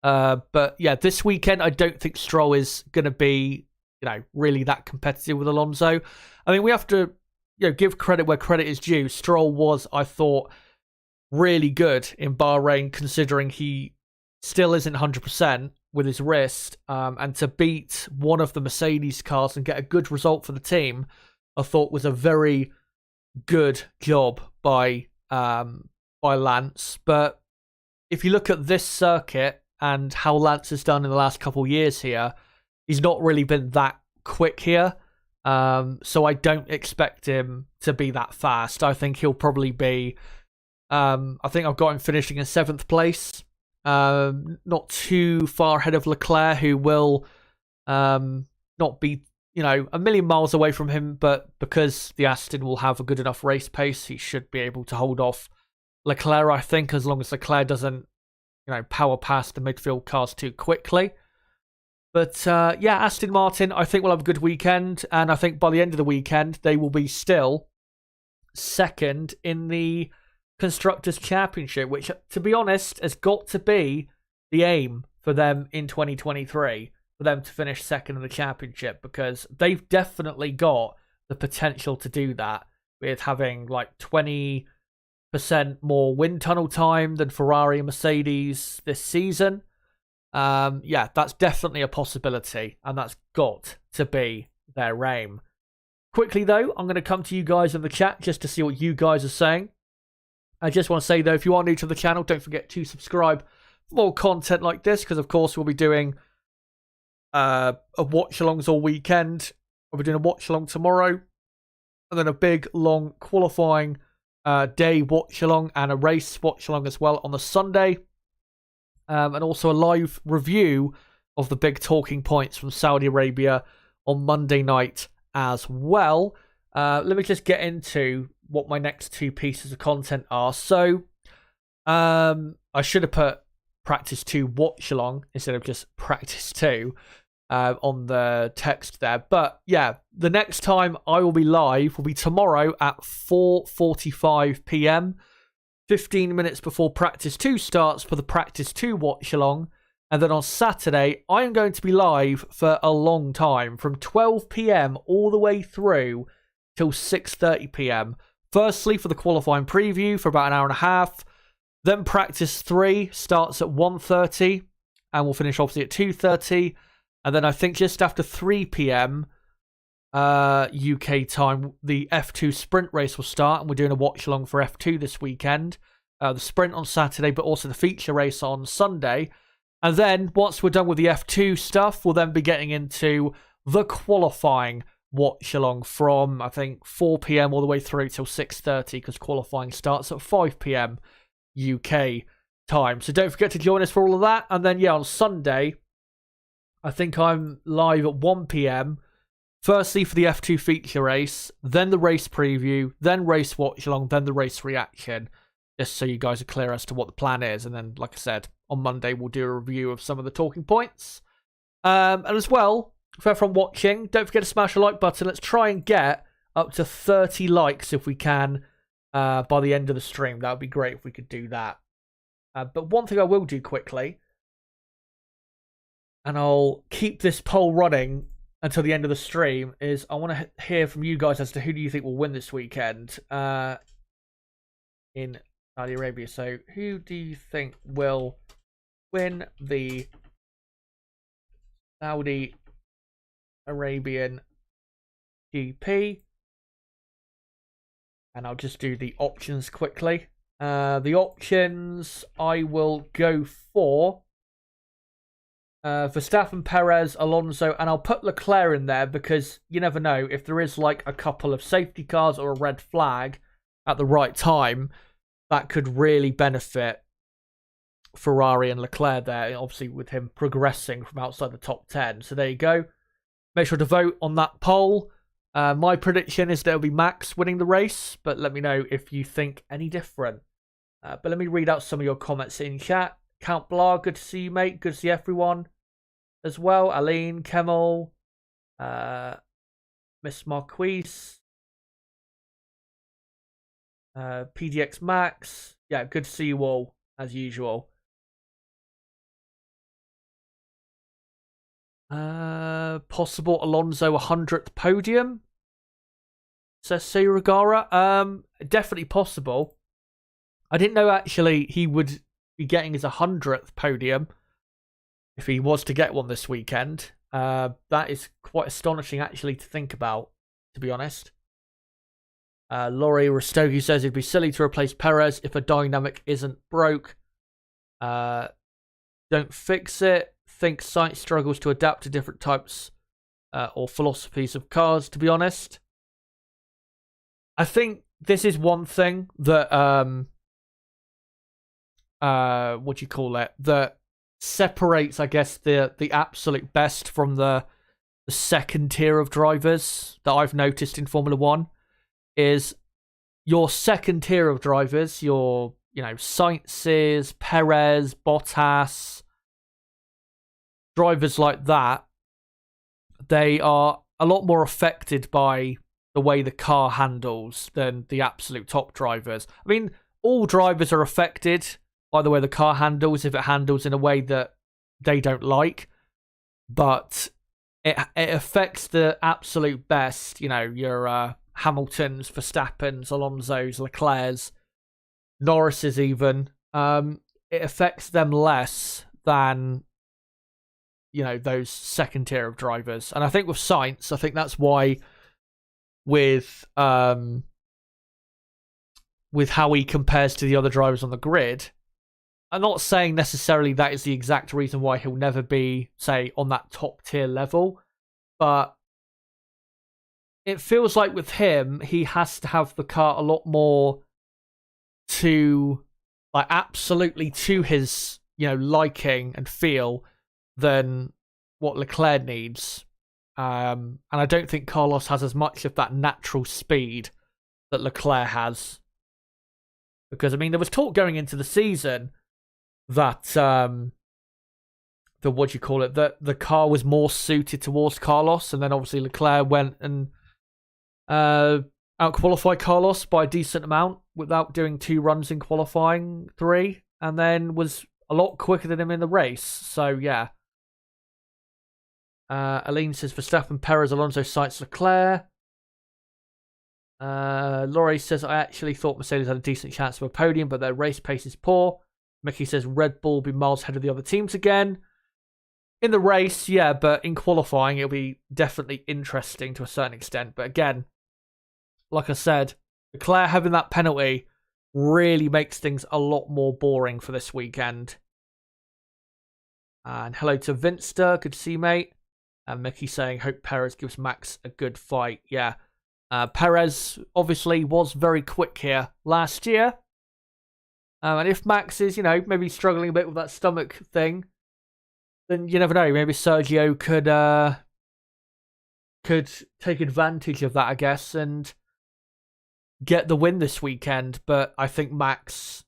But this weekend, I don't think Stroll is going to be, really that competitive with Alonso. I mean, we have to, give credit where credit is due. Stroll was, I thought, really good in Bahrain, considering he still isn't 100% with his wrist. And to beat one of the Mercedes cars and get a good result for the team, I thought was a very good job by Lance. But if you look at this circuit and how Lance has done in the last couple of years here, he's not really been that quick here. So I don't expect him to be that fast. I think he'll probably be... I think I've got him finishing in 7th place. Not too far ahead of Leclerc, who will not be, a million miles away from him, but because the Aston will have a good enough race pace, he should be able to hold off Leclerc, I think, as long as Leclerc doesn't, power past the midfield cars too quickly. But Aston Martin, I think, will have a good weekend, and I think by the end of the weekend, they will be still second in the Constructors' Championship, which, to be honest, has got to be the aim for them in 2023, for them to finish second in the championship, because they've definitely got the potential to do that with having like 20% more wind tunnel time than Ferrari and Mercedes this season. That's definitely a possibility, and that's got to be their aim. Quickly, though, I'm going to come to you guys in the chat just to see what you guys are saying. I just want to say, though, if you are new to the channel, don't forget to subscribe for more content like this, because, of course, we'll be doing a watch-alongs all weekend. We'll be doing a watch-along tomorrow, and then a big, long qualifying day watch-along and a race watch-along as well on the Sunday. And also a live review of the big talking points from Saudi Arabia on Monday night as well. Let me just get into what my next two pieces of content are. So, I should have put practice 2 watch along instead of just practice 2 on the text there. But yeah, the next time I will be live will be tomorrow at 4:45 p.m. 15 minutes before practice 2 starts for the practice 2 watch along. And then on Saturday, I am going to be live for a long time, from 12 p.m. all the way through till 6:30 p.m. Firstly, for the qualifying preview for about an hour and a half. Then practice 3 starts at 1:30 and we'll finish obviously at 2:30. And then I think just after 3 p.m. UK time, the F2 sprint race will start, and we're doing a watch along for F2 this weekend. The sprint on Saturday, but also the feature race on Sunday. And then once we're done with the F2 stuff, we'll then be getting into the qualifying watch along from, I think, 4 p.m. all the way through till 6:30, because qualifying starts at 5 p.m. UK time. So don't forget to join us for all of that. And then, on Sunday, I think I'm live at 1 p.m. Firstly for the F2 feature race, then the race preview, then race watch along, then the race reaction, just so you guys are clear as to what the plan is. And then, like I said, on Monday we'll do a review of some of the talking points. And as well, for everyone watching, don't forget to smash the like button. Let's try and get up to 30 likes if we can by the end of the stream. That would be great if we could do that. But one thing I will do quickly, and I'll keep this poll running until the end of the stream, is I want to hear from you guys as to who do you think will win this weekend in Saudi Arabia. So who do you think will win the Saudi Arabian GP? And I'll just do the options quickly. The options I will go for Verstappen, Perez, Alonso, and I'll put Leclerc in there because you never know if there is like a couple of safety cars or a red flag at the right time, that could really benefit Ferrari and Leclerc there, obviously with him progressing from outside the top 10. So there you go. Make sure to vote on that poll. My prediction is that it'll be Max winning the race, but let me know if you think any different. But let me read out some of your comments in chat. Count Blah, good to see you, mate. Good to see everyone as well. Aline, Kemal, Miss Marquise, PDX Max. Yeah, good to see you all, as usual. Possible Alonso 100th podium, says Seiragara. Definitely possible. I didn't know actually he would be getting his 100th podium if he was to get one this weekend. That is quite astonishing actually to think about, to be honest. Laurie Rostogi says it'd be silly to replace Perez if a dynamic isn't broke. Don't fix it. Think Sainz struggles to adapt to different types or philosophies of cars, to be honest. I think this is one thing that that separates, I guess, the absolute best from the second tier of drivers that I've noticed in Formula One. Is your second tier of drivers, your Sainz's, Perez, Bottas, drivers like that, they are a lot more affected by the way the car handles than the absolute top drivers. I mean, all drivers are affected by the way the car handles if it handles in a way that they don't like, but it affects the absolute best, your Hamiltons, Verstappens, Alonso's, Leclerc's, Norris's even. It affects them less than those second tier of drivers. And I think with Sainz, I think that's why with how he compares to the other drivers on the grid, I'm not saying necessarily that is the exact reason why he'll never be, say, on that top tier level, but it feels like with him, he has to have the car a lot more to, absolutely to his, liking and feel than what Leclerc needs. And I don't think Carlos has as much of that natural speed that Leclerc has. Because, there was talk going into the season that, that the car was more suited towards Carlos, and then obviously Leclerc went and outqualified Carlos by a decent amount without doing 2 runs in qualifying, 3, and then was a lot quicker than him in the race. So yeah. Aline says Verstappen, Perez, Alonso, Sainz, Leclerc. Laurie says I actually thought Mercedes had a decent chance of a podium, but their race pace is poor. Mickey says Red Bull will be miles ahead of the other teams again. In the race, yeah, but in qualifying, it'll be definitely interesting to a certain extent. But again, like I said, Leclerc having that penalty really makes things a lot more boring for this weekend. And hello to Vinster, good to see you, mate. And Mickey saying, hope Perez gives Max a good fight. Yeah, Perez obviously was very quick here last year. And if Max is, maybe struggling a bit with that stomach thing, then you never know. Maybe Sergio could take advantage of that, I guess, and get the win this weekend. But I think Max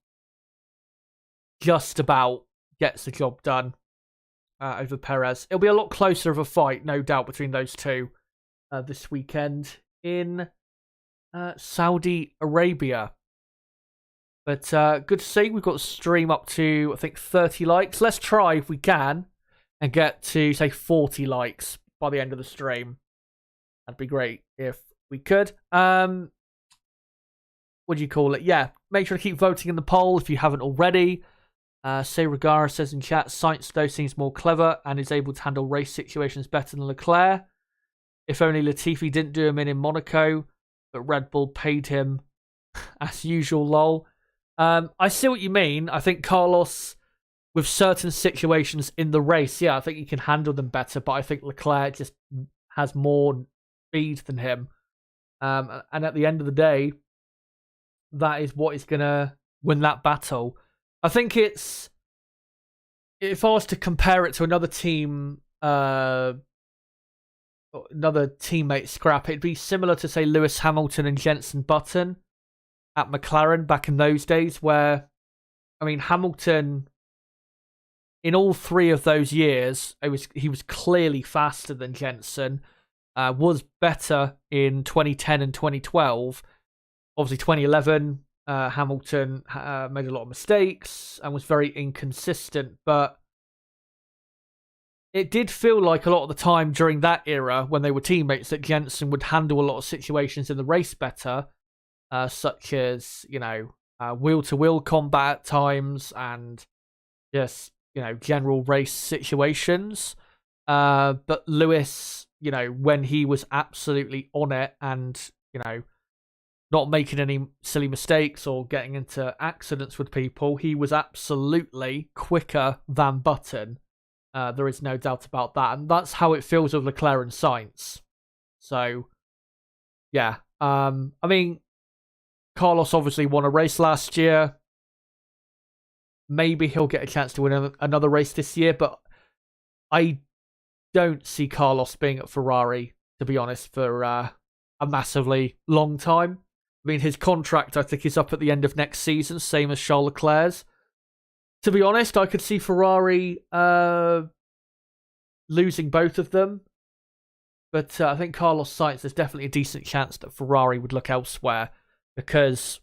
just about gets the job done over Perez. It'll be a lot closer of a fight, no doubt, between those two this weekend in Saudi Arabia. But good to see. We've got the stream up to, I think, 30 likes. Let's try, if we can, and get to, say, 40 likes by the end of the stream. That'd be great if we could. What do you call it? Yeah, make sure to keep voting in the poll if you haven't already. Say Regara says in chat, Sainz, though, seems more clever and is able to handle race situations better than Leclerc. If only Latifi didn't do him in Monaco, but Red Bull paid him as usual, lol. I see what you mean. I think Carlos, with certain situations in the race, yeah, I think he can handle them better, but I think Leclerc just has more speed than him. And at the end of the day, that is what is going to win that battle. I think it's, if I was to compare it to another team, another teammate scrap, it'd be similar to, say, Lewis Hamilton and Jenson Button at McLaren back in those days, where, Hamilton, in all 3 of those years, he was clearly faster than Jenson, was better in 2010 and 2012. Obviously, 2011, Hamilton made a lot of mistakes and was very inconsistent, but it did feel like a lot of the time during that era, when they were teammates, that Jenson would handle a lot of situations in the race better, such as, wheel-to-wheel combat at times and just, general race situations. But Lewis, when he was absolutely on it and, not making any silly mistakes or getting into accidents with people. He was absolutely quicker than Button. There is no doubt about that. And that's how it feels with Leclerc and Sainz. So, yeah. I mean, Carlos obviously won a race last year. Maybe he'll get a chance to win another race this year, but I don't see Carlos being at Ferrari, to be honest, for a massively long time. I mean, his contract, I think, is up at the end of next season, same as Charles Leclerc's. To be honest, I could see Ferrari losing both of them. But I think Carlos Sainz, there's definitely a decent chance that Ferrari would look elsewhere, because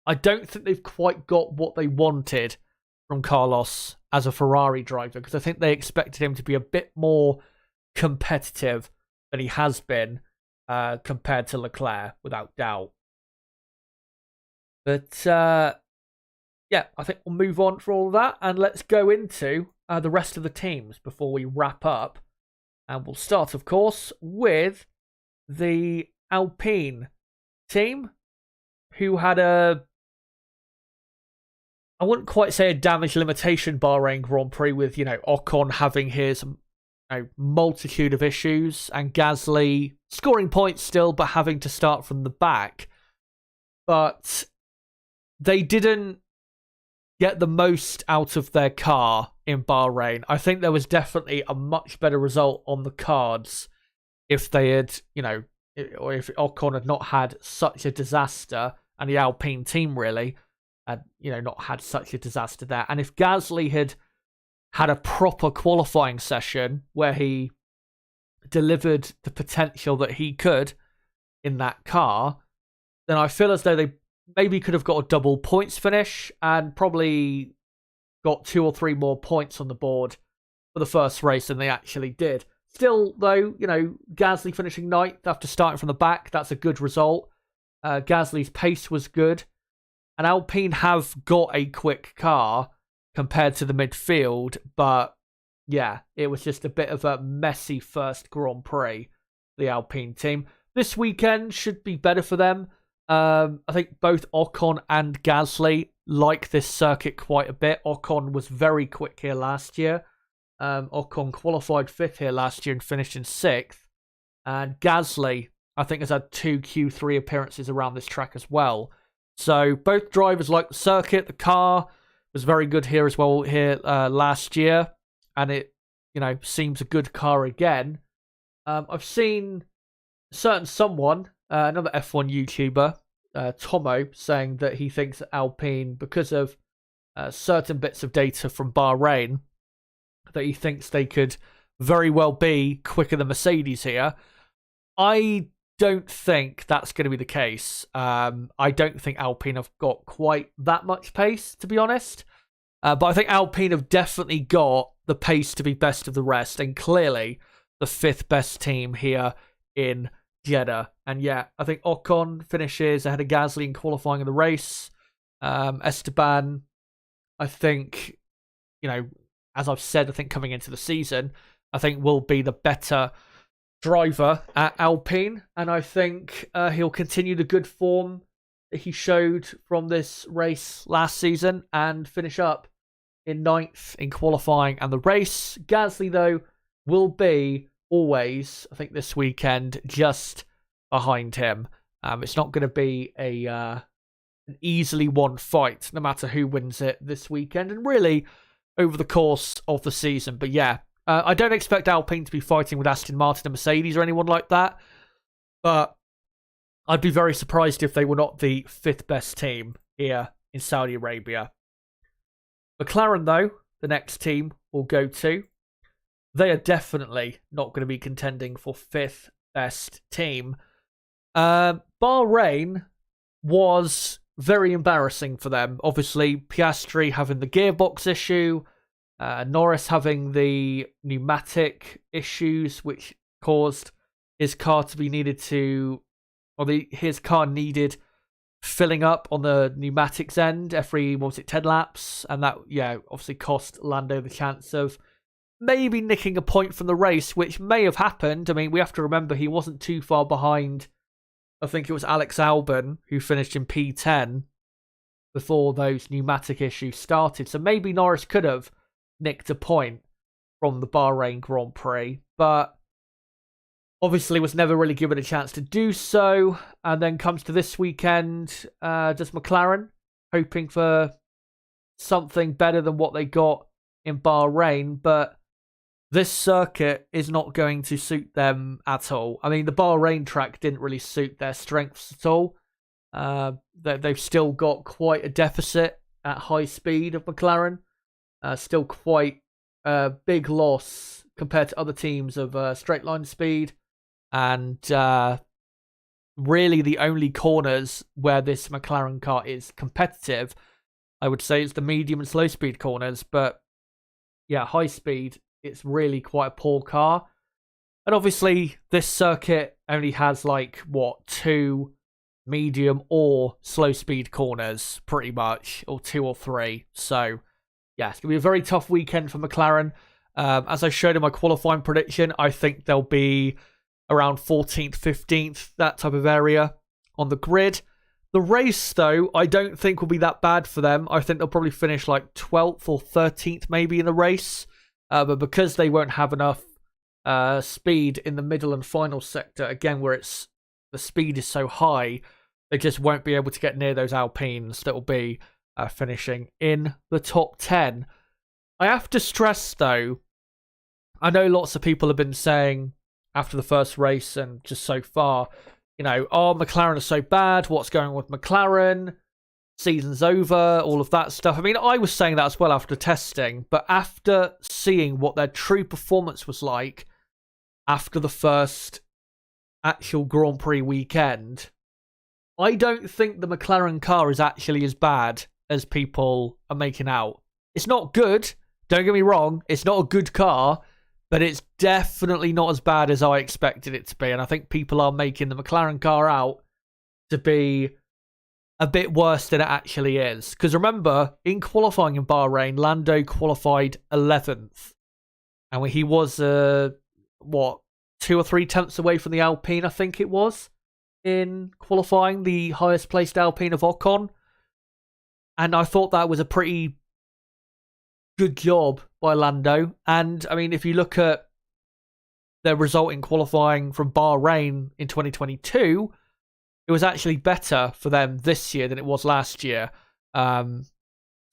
I don't think they've quite got what they wanted from Carlos as a Ferrari driver, because I think they expected him to be a bit more competitive than he has been compared to Leclerc, without doubt. But yeah, I think we'll move on for all of that, and let's go into the rest of the teams before we wrap up. And we'll start, of course, with the Alpine team, who had I wouldn't quite say a damage limitation Bahrain Grand Prix, with, Ocon having his multitude of issues and Gasly scoring points still, but having to start from the back. But they didn't get the most out of their car in Bahrain. I think there was definitely a much better result on the cards if they had, or if Ocon had not had such a disaster, and the Alpine team really had, not had such a disaster there. And if Gasly had a proper qualifying session where he delivered the potential that he could in that car, then I feel as though they maybe could have got a double points finish and probably got 2 or 3 more points on the board for the first race than they actually did. Still, though, Gasly finishing 9th after starting from the back, that's a good result. Gasly's pace was good. And Alpine have got a quick car compared to the midfield, but yeah, it was just a bit of a messy first Grand Prix, the Alpine team. This weekend should be better for them. I think both Ocon and Gasly like this circuit quite a bit. Ocon was very quick here last year. Ocon qualified 5th here last year and finished in 6th. And Gasly, I think, has had 2 Q3 appearances around this track as well. So both drivers like the circuit. The car was very good here as well here last year. And it, seems a good car again. I've seen someone, another F1 YouTuber, Tomo, saying that he thinks that Alpine, because of certain bits of data from Bahrain, that he thinks they could very well be quicker than Mercedes here. I don't think that's going to be the case. I don't think Alpine have got quite that much pace, to be honest. But I think Alpine have definitely got the pace to be best of the rest, and clearly the 5th best team here in Jeddah. And yeah, I think Ocon finishes ahead of Gasly in qualifying of the race. Esteban, I think, as I've said, I think coming into the season, I think will be the better driver at Alpine. And I think he'll continue the good form that he showed from this race last season and finish up in 9th in qualifying and the race. Gasly, though, will be always, I think, this weekend just behind him. It's not going to be an easily won fight, no matter who wins it this weekend, and really over the course of the season. But yeah, I don't expect Alpine to be fighting with Aston Martin and Mercedes or anyone like that, but I'd be very surprised if they were not the 5th best team here in Saudi Arabia. McLaren, though, the next team we'll go to, they are definitely not going to be contending for 5th best team. Bahrain was very embarrassing for them. Obviously, Piastri having the gearbox issue, Norris having the pneumatic issues, which caused his car to be his car needed filling up on the pneumatics end every, 10 laps? And that, obviously cost Lando the chance of maybe nicking a point from the race, which may have happened. I mean, we have to remember he wasn't too far behind I think it was Alex Albon who finished in P10 before those pneumatic issues started. So maybe Norris could have nicked a point from the Bahrain Grand Prix, but obviously was never really given a chance to do so. And then comes to this weekend, does McLaren, hoping for something better than what they got in Bahrain, but this circuit is not going to suit them at all. I mean, the Bahrain track didn't really suit their strengths at all. They've still got quite a deficit at high speed of McLaren. Still quite a big loss compared to other teams of straight line speed. And really the only corners where this McLaren car is competitive, I would say, is the medium and slow speed corners. But yeah, high speed, it's really quite a poor car. And obviously, this circuit only has two medium or slow speed corners, pretty much, or 2 or 3. So, yeah, it's going to be a very tough weekend for McLaren. As I showed in my qualifying prediction, I think they'll be around 14th, 15th, that type of area on the grid. The race, though, I don't think will be that bad for them. I think they'll probably finish 12th or 13th maybe in the race. But because they won't have enough speed in the middle and final sector, again, where the speed is so high, they just won't be able to get near those Alpines that will be finishing in the top 10. I have to stress, though, I know lots of people have been saying after the first race and just so far, McLaren are so bad, what's going on with McLaren? Season's over, all of that stuff. I mean, I was saying that as well after testing, but after seeing what their true performance was like after the first actual Grand Prix weekend, I don't think the McLaren car is actually as bad as people are making out. It's not good, don't get me wrong, it's not a good car, but it's definitely not as bad as I expected it to be, and I think people are making the McLaren car out to be a bit worse than it actually is. Because remember, in qualifying in Bahrain, Lando qualified 11th. And he was, 2 or 3 tenths away from the Alpine, I think it was, in qualifying, the highest placed Alpine of Ocon. And I thought that was a pretty good job by Lando. And, I mean, if you look at their result in qualifying from Bahrain in 2022, it was actually better for them this year than it was last year. So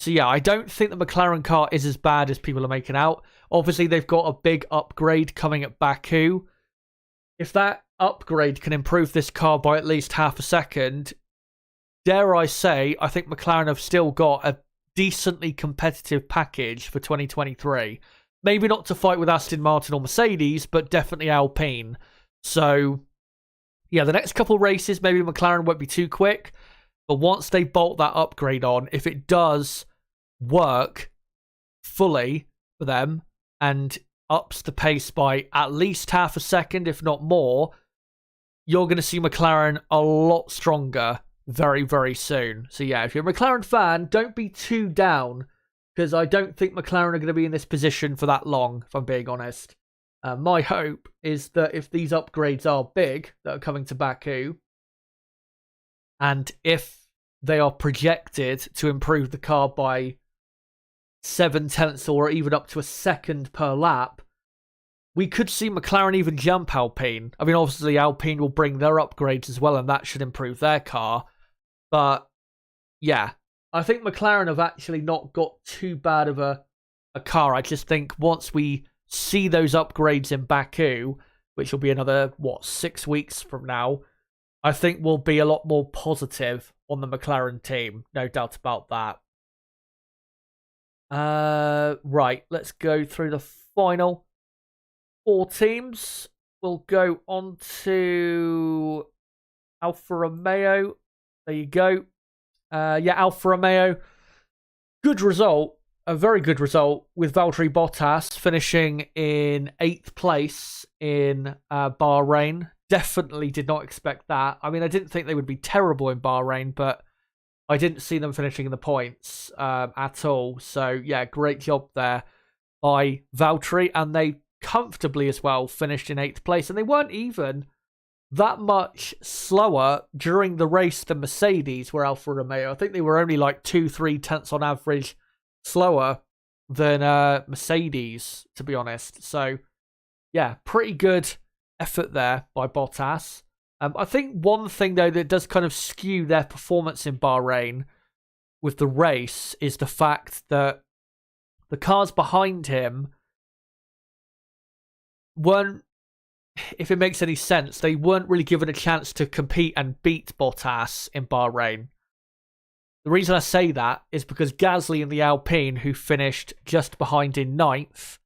yeah, I don't think the McLaren car is as bad as people are making out. Obviously, they've got a big upgrade coming at Baku. If that upgrade can improve this car by at least half a second, dare I say, I think McLaren have still got a decently competitive package for 2023. Maybe not to fight with Aston Martin or Mercedes, but definitely Alpine. So yeah, the next couple races, maybe McLaren won't be too quick. But once they bolt that upgrade on, if it does work fully for them and ups the pace by at least half a second, if not more, you're going to see McLaren a lot stronger very, very soon. So yeah, if you're a McLaren fan, don't be too down, because I don't think McLaren are going to be in this position for that long, if I'm being honest. My hope is that if these upgrades are big, that are coming to Baku, and if they are projected to improve the car by 7 tenths or even up to a second per lap, we could see McLaren even jump Alpine. I mean, obviously Alpine will bring their upgrades as well, and that should improve their car. But yeah, I think McLaren have actually not got too bad of a car. I just think once we see those upgrades in Baku, which will be another 6 weeks from now, I think we'll be a lot more positive on the McLaren team, no doubt about that. Right, let's go through the final 4 teams. We'll go on to Alfa Romeo. There you go. Alfa Romeo, good result. A very good result with Valtteri Bottas finishing in 8th place in Bahrain. Definitely did not expect that. I mean, I didn't think they would be terrible in Bahrain, but I didn't see them finishing in the points at all. So, yeah, great job there by Valtteri. And they comfortably as well finished in 8th place. And they weren't even that much slower during the race than Mercedes were Alfa Romeo. I think they were only like 2-3 tenths on average slower than Mercedes, to be honest. So, yeah, pretty good effort there by Bottas. I think one thing, though, that does kind of skew their performance in Bahrain with the race is the fact that the cars behind him weren't, if it makes any sense, they weren't really given a chance to compete and beat Bottas in Bahrain. The reason I say that is because Gasly and the Alpine, who finished just behind in 9th,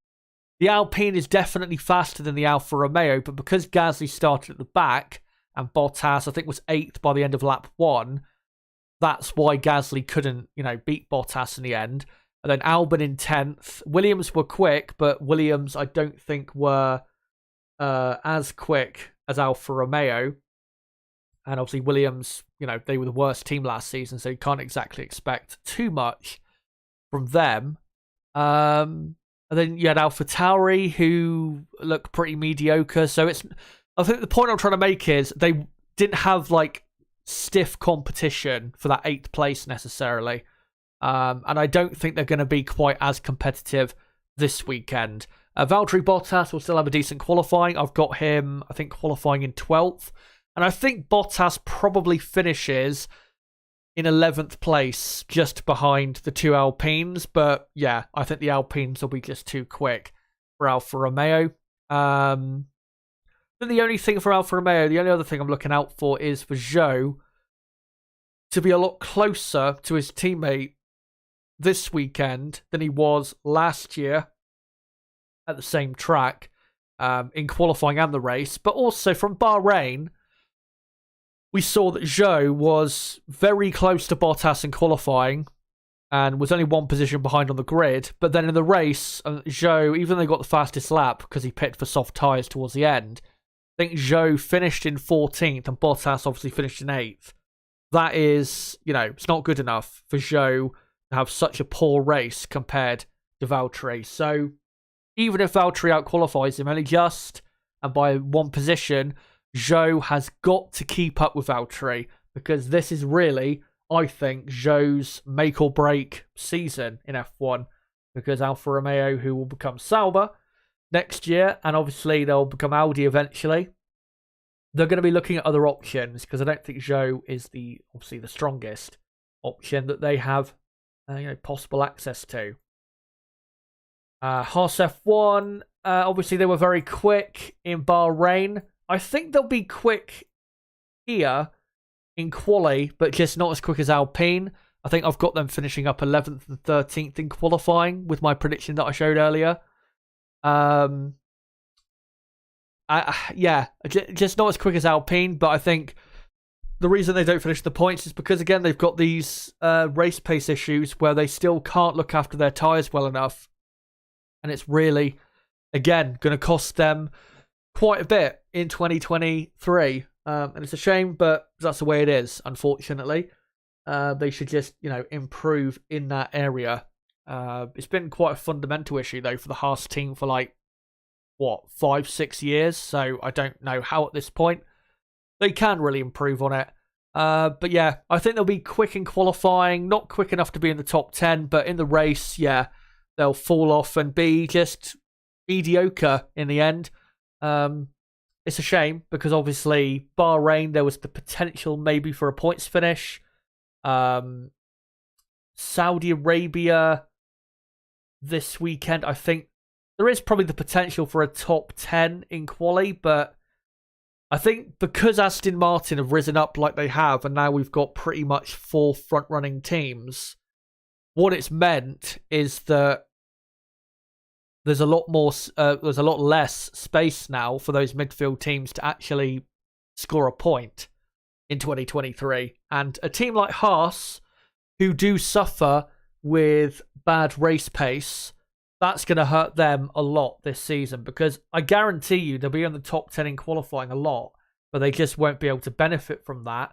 the Alpine is definitely faster than the Alfa Romeo, but because Gasly started at the back and Bottas, I think, was 8th by the end of lap 1, that's why Gasly couldn't, beat Bottas in the end. And then Albon in 10th. Williams were quick, but Williams, I don't think, were as quick as Alfa Romeo. And obviously Williams, they were the worst team last season, so you can't exactly expect too much from them. And then you had AlphaTauri, who looked pretty mediocre. So I think the point I'm trying to make is they didn't have stiff competition for that 8th place necessarily. And I don't think they're going to be quite as competitive this weekend. Valtteri Bottas will still have a decent qualifying. I've got him, I think, qualifying in 12th. And I think Bottas probably finishes in 11th place, just behind the 2 Alpines. But yeah, I think the Alpines will be just too quick for Alfa Romeo. Then the only thing for Alfa Romeo, the only other thing I'm looking out for is for Zhou to be a lot closer to his teammate this weekend than he was last year at the same track in qualifying and the race. But also from Bahrain, we saw that Zhou was very close to Bottas in qualifying and was only 1 position behind on the grid. But then in the race, Zhou, even though he got the fastest lap because he pitted for soft tyres towards the end, I think Zhou finished in 14th and Bottas obviously finished in 8th. That is, it's not good enough for Zhou to have such a poor race compared to Valtteri. So even if Valtteri outqualifies him only just and by 1 position, Zhou has got to keep up with Valtteri, because this is really, I think, Zhou's make or break season in F1, because Alfa Romeo, who will become Sauber next year, and obviously they'll become Audi eventually, they're going to be looking at other options, because I don't think Zhou is obviously the strongest option that they have possible access to. Haas F1, obviously they were very quick in Bahrain. I think they'll be quick here in quali, but just not as quick as Alpine. I think I've got them finishing up 11th and 13th in qualifying with my prediction that I showed earlier. Just not as quick as Alpine, but I think the reason they don't finish the points is because, again, they've got these race pace issues where they still can't look after their tyres well enough. And it's really, again, going to cost them quite a bit in 2023. And it's a shame, but that's the way it is, unfortunately. They should just, improve in that area. It's been quite a fundamental issue, though, for the Haas team for 5-6 years. So I don't know how at this point they can really improve on it. But yeah, I think they'll be quick in qualifying, not quick enough to be in the top 10, but in the race, yeah, they'll fall off and be just mediocre in the end. It's a shame because obviously Bahrain, there was the potential maybe for a points finish. Saudi Arabia this weekend, I think there is probably the potential for a top 10 in quali, but I think because Aston Martin have risen up like they have, and now we've got pretty much 4 front-running teams, what it's meant is that there's a lot less space now for those midfield teams to actually score a point in 2023. And a team like Haas, who do suffer with bad race pace, that's going to hurt them a lot this season, because I guarantee you they'll be in the top 10 in qualifying a lot, but they just won't be able to benefit from that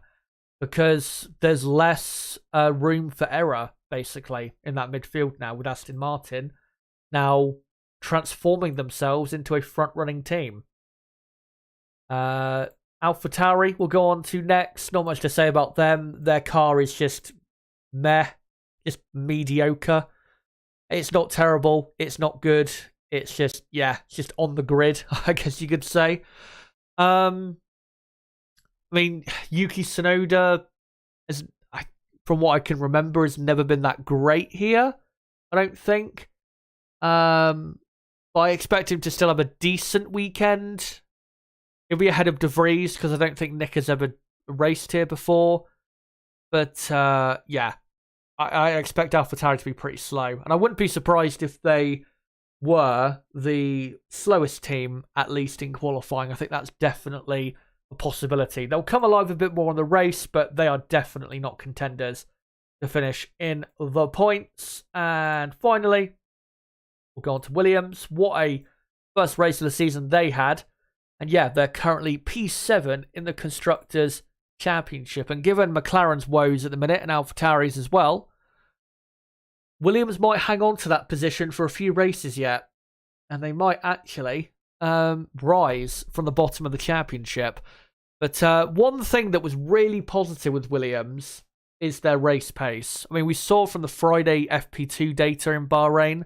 because there's less room for error, basically, in that midfield now with Aston Martin now transforming themselves into a front-running team. And AlphaTauri we'll go on to next. Not much to say about them. Their car is just meh, just mediocre. It's not terrible. It's not good. It's just, yeah, it's just on the grid, I guess you could say. I mean, Yuki Tsunoda, from what I can remember, has never been that great here, I don't think. But I expect him to still have a decent weekend. He'll be ahead of De Vries, because I don't think Nick has ever raced here before. But, yeah, I expect AlphaTauri to be pretty slow. And I wouldn't be surprised if they were the slowest team, at least in qualifying. I think that's definitely a possibility. They'll come alive a bit more on the race, but they are definitely not contenders to finish in the points. And finally, we'll go on to Williams. What a first race of the season they had. And yeah, they're currently P7 in the Constructors' Championship. And given McLaren's woes at the minute and AlphaTauri's as well, Williams might hang on to that position for a few races yet. And they might actually rise from the bottom of the championship. But one thing that was really positive with Williams is their race pace. I mean, we saw from the Friday FP2 data in Bahrain,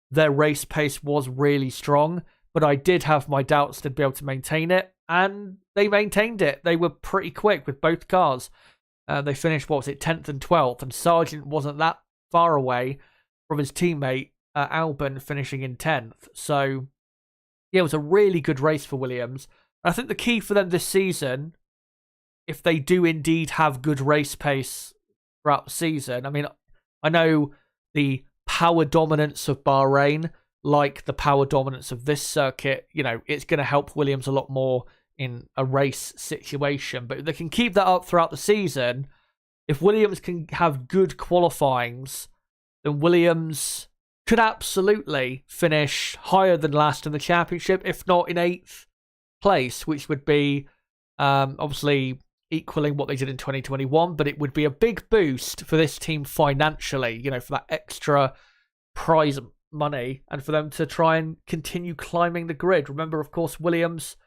their race pace was really strong. But I did have my doubts they'd be able to maintain it. And they maintained it. They were pretty quick with both cars. They finished, 10th and 12th. And Sargent wasn't that far away from his teammate Albon finishing in 10th. So, yeah, it was a really good race for Williams. And I think the key for them this season, if they do indeed have good race pace throughout the season, I mean, I know the power dominance of Bahrain, like the power dominance of this circuit, you know, it's going to help Williams a lot more in a race situation. But if they can keep that up throughout the season, if Williams can have good qualifyings, then Williams could absolutely finish higher than last in the championship, if not in 8th place, which would be obviously equaling what they did in 2021, but it would be a big boost for this team financially, you know, for that extra prize money and for them to try and continue climbing the grid. Remember, of course, Williams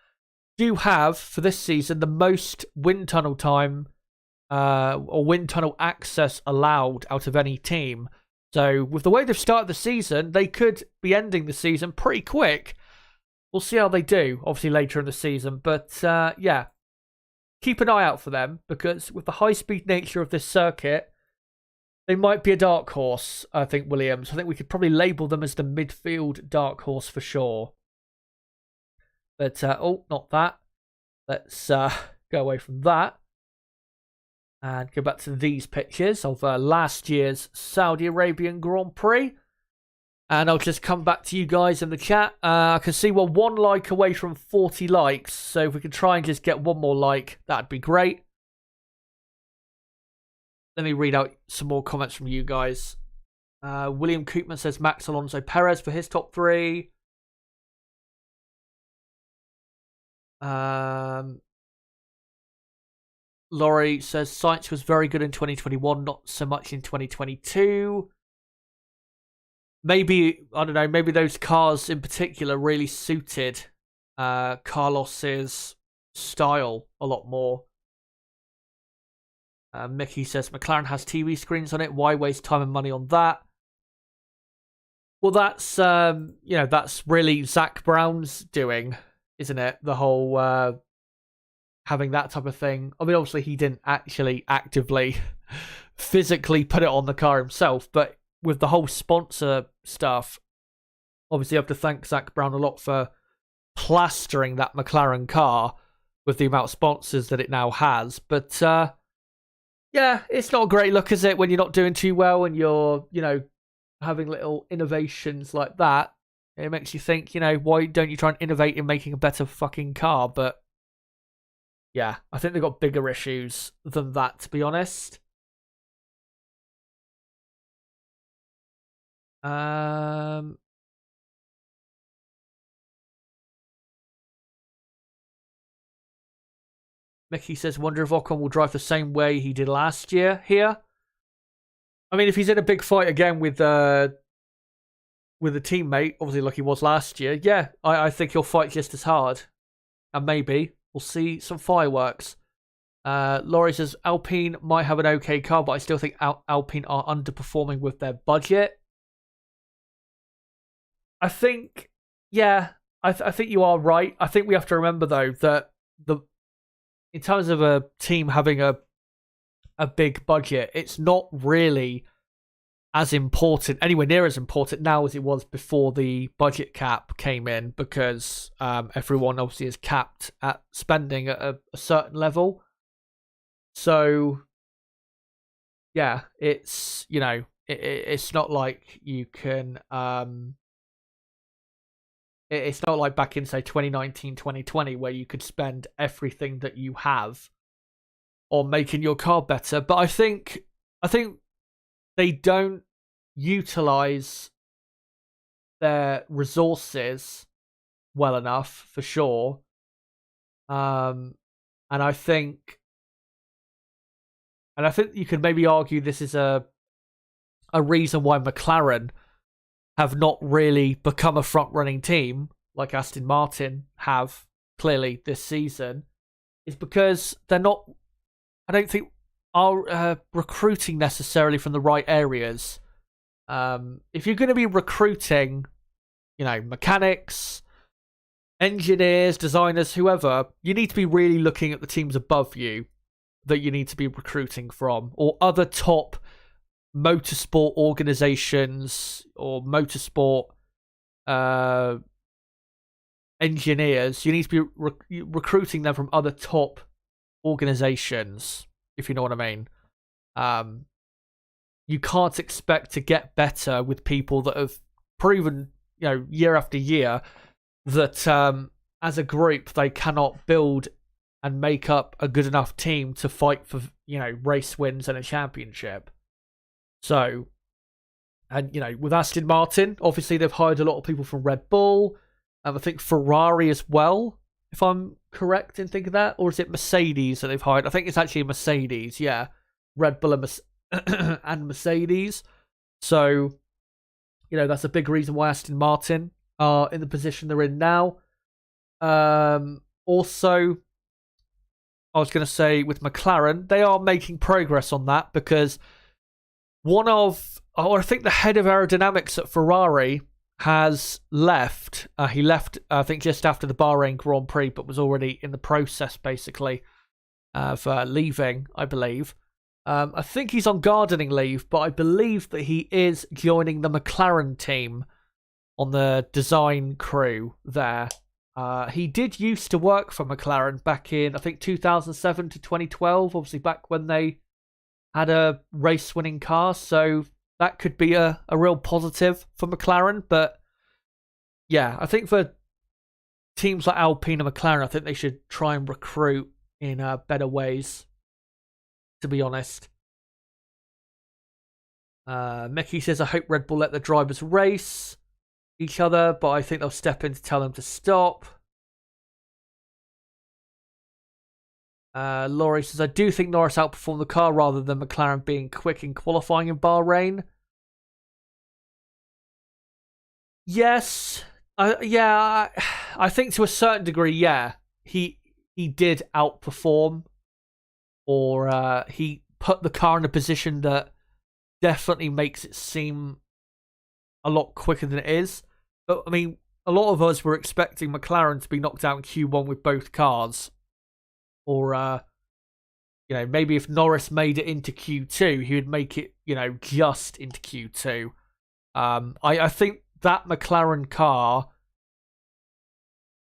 do have, for this season, the most wind tunnel time or wind tunnel access allowed out of any team. So with the way they've started the season, they could be ending the season pretty quick. We'll see how they do, obviously, later in the season. But, yeah, keep an eye out for them, because with the high-speed nature of this circuit, they might be a dark horse, I think, Williams. I think we could probably label them as the midfield dark horse for sure. But, oh, not that. Let's go away from that. And go back to these pictures of last year's Saudi Arabian Grand Prix. And I'll just come back to you guys in the chat. I can see we're 1 like away from 40 likes. So if we could try and just get 1 more like, that'd be great. Let me read out some more comments from you guys. William Koopman says Max Alonso Perez for his top 3. Laurie says Sainz was very good in 2021, not so much in 2022. Maybe, I don't know, maybe those cars in particular really suited Carlos's style a lot more. Mickey says McLaren has TV screens on it. Why waste time and money on that? Well, that's, you know, that's really Zach Brown's doing, isn't it? The whole having that type of thing. I mean, obviously he didn't actually actively physically put it on the car himself, but with the whole sponsor stuff, obviously you have to thank Zach Brown a lot for plastering that McLaren car with the amount of sponsors that it now has. But yeah, it's not a great look, is it, when you're not doing too well and you're, you know, having little innovations like that. It makes you think, you know, why don't you try and innovate in making a better fucking car? But yeah, I think they've got bigger issues than that, to be honest. Mickey says, wonder if Ocon will drive the same way he did last year here. I mean, if he's in a big fight again with a teammate, obviously like he was last year, yeah, I think he'll fight just as hard. And maybe we'll see some fireworks. Laurie says Alpine might have an okay car, but I still think Alpine are underperforming with their budget. I think, yeah, I think you are right. I think we have to remember though that in terms of a team having a big budget, it's not really as important, anywhere near as important now as it was before the budget cap came in, because everyone obviously is capped at spending at a certain level. So, yeah, it's, you know, it's not like you can, it's not like back in, say, 2019, 2020, where you could spend everything that you have on making your car better. But I think they don't utilize their resources well enough, for sure. And I think you could maybe argue this is a reason why McLaren have not really become a front-running team like Aston Martin have clearly this season, is because they're not, I don't think, are recruiting necessarily from the right areas. If you're going to be recruiting, you know, mechanics, engineers, designers, whoever, you need to be really looking at the teams above you that you need to be recruiting from, or other top motorsport organizations or motorsport engineers. You need to be recruiting them from other top organizations, if you know what I mean. You can't expect to get better with people that have proven, you know, year after year that as a group they cannot build and make up a good enough team to fight for, you know, race wins and a championship. So, and, you know, with Aston Martin, obviously they've hired a lot of people from Red Bull, I think Ferrari as well, if I'm correct in thinking that, or is it Mercedes that they've hired? I think it's actually Mercedes, yeah. Red Bull and Mercedes. So, you know, that's a big reason why Aston Martin are in the position they're in now. Also, I was going to say with McLaren, they are making progress on that, because I think the head of aerodynamics at Ferrari has left. He left, I think, just after the Bahrain Grand Prix, but was already in the process, basically, of leaving, I believe. I think he's on gardening leave, but I believe that he is joining the McLaren team on the design crew there. He did used to work for McLaren back in, I think, 2007 to 2012, obviously back when they had a race-winning car, so that could be a real positive for McLaren. But yeah, I think for teams like Alpine and McLaren, I think they should try and recruit in better ways, to be honest. Mickey says, I hope Red Bull let the drivers race each other, but I think they'll step in to tell them to stop. Laurie says, I do think Norris outperformed the car rather than McLaren being quick in qualifying in Bahrain. Yes. I think to a certain degree, yeah. He did outperform, or he put the car in a position that definitely makes it seem a lot quicker than it is. But, I mean, a lot of us were expecting McLaren to be knocked out in Q1 with both cars. Or, you know, maybe if Norris made it into Q2, he would make it, you know, just into Q2. I think that McLaren car,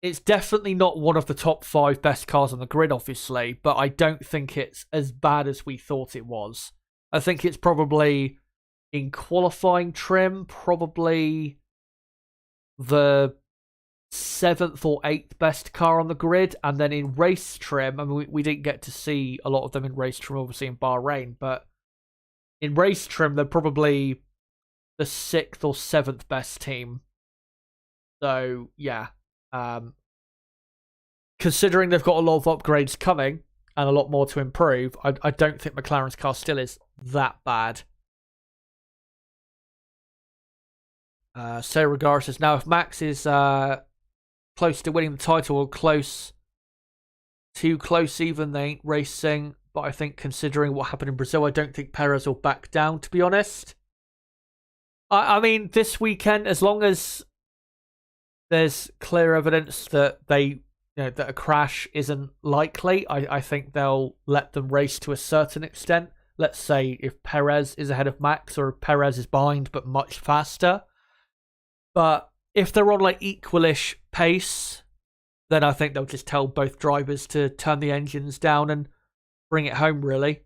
it's definitely not one of the top 5 best cars on the grid, obviously, but I don't think it's as bad as we thought it was. I think it's probably, in qualifying trim, probably the 7th or 8th best car on the grid, and then in race trim, I mean, we didn't get to see a lot of them in race trim, obviously, in Bahrain, but in race trim, they're probably the 6th or 7th best team. So, yeah. Considering they've got a lot of upgrades coming, and a lot more to improve, I don't think McLaren's car still is that bad. Sarah Garris says, now if Max is close to winning the title or close too close even. They ain't racing. But I think considering what happened in Brazil, I don't think Perez will back down, to be honest. I mean, this weekend, as long as there's clear evidence that that a crash isn't likely, I think they'll let them race to a certain extent. Let's say if Perez is ahead of Max or if Perez is behind but much faster. But if they're on like equalish pace, then I think they'll just tell both drivers to turn the engines down and bring it home, really.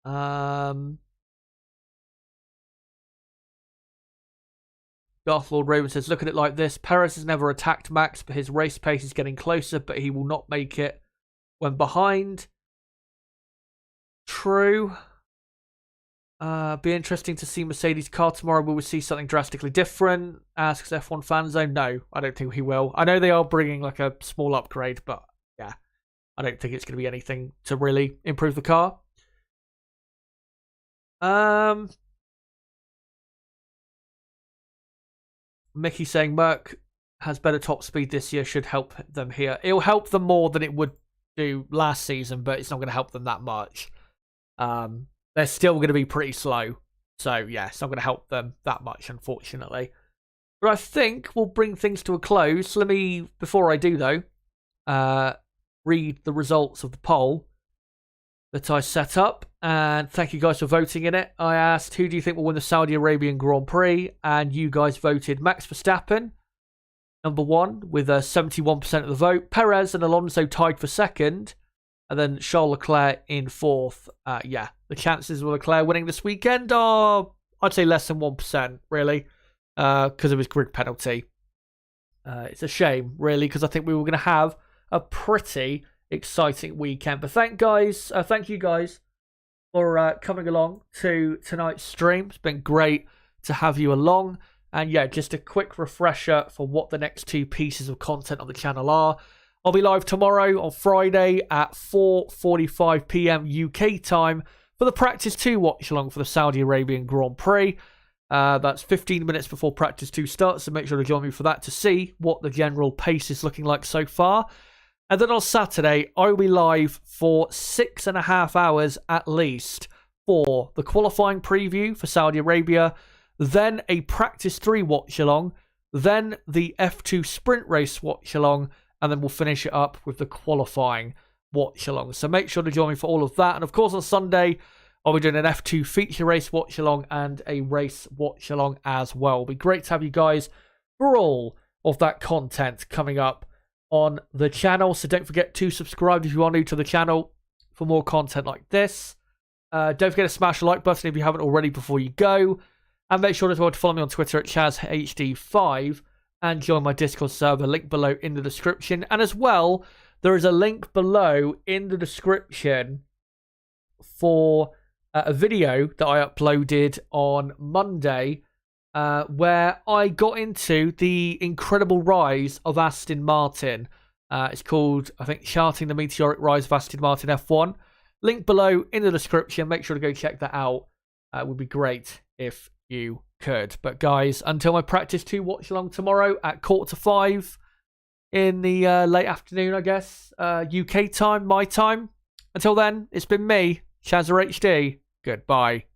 Darth Lord Raven says, look at it like this. Perez has never attacked Max, but his race pace is getting closer, but he will not make it when behind. True. Be interesting to see Mercedes' car tomorrow. Will we see something drastically different? Asks F1 Fan Zone. No, I don't think he will. I know they are bringing like a small upgrade, but yeah, I don't think it's going to be anything to really improve the car. Mickey saying Merc has better top speed this year, should help them here. It'll help them more than it would do last season, but it's not going to help them that much. They're still going to be pretty slow. So, yeah, it's not going to help them that much, unfortunately. But I think we'll bring things to a close. Let me, before I do, though, read the results of the poll that I set up. And thank you guys for voting in it. I asked, who do you think will win the Saudi Arabian Grand Prix? And you guys voted Max Verstappen, number one, with 71% of the vote. Perez and Alonso tied for second. And then Charles Leclerc in fourth. Yeah, the chances of Leclerc winning this weekend are, I'd say, less than 1%, really, because of his grid penalty. It's a shame, really, because I think we were going to have a pretty exciting weekend. But thank you guys for coming along to tonight's stream. It's been great to have you along. And yeah, just a quick refresher for what the next two pieces of content on the channel are. I'll be live tomorrow on Friday at 4:45 PM UK time for the Practice 2 watch along for the Saudi Arabian Grand Prix. That's 15 minutes before Practice 2 starts, so make sure to join me for that to see what the general pace is looking like so far. And then on Saturday, I will be live for 6.5 hours at least for the qualifying preview for Saudi Arabia, then a Practice 3 watch along, then the F2 sprint race watch along, and then we'll finish it up with the qualifying watch along. So make sure to join me for all of that. And of course on Sunday, I'll be doing an F2 feature race watch along and a race watch along as well. It'll be great to have you guys for all of that content coming up on the channel. So don't forget to subscribe if you are new to the channel for more content like this. Don't forget to smash the like button if you haven't already before you go. And make sure as well to follow me on Twitter at ChazHD5 and join my Discord server, link below in the description. And as well, there is a link below in the description for a video that I uploaded on Monday where I got into the incredible rise of Aston Martin. It's called, I think, Charting the Meteoric Rise of Aston Martin F1. Link below in the description. Make sure to go check that out. It would be great if you could. But guys, until my Practice 2 watch along tomorrow at 4:45 in the late afternoon, I guess, UK time, my time. Until then, it's been me, Chazza HD. Goodbye.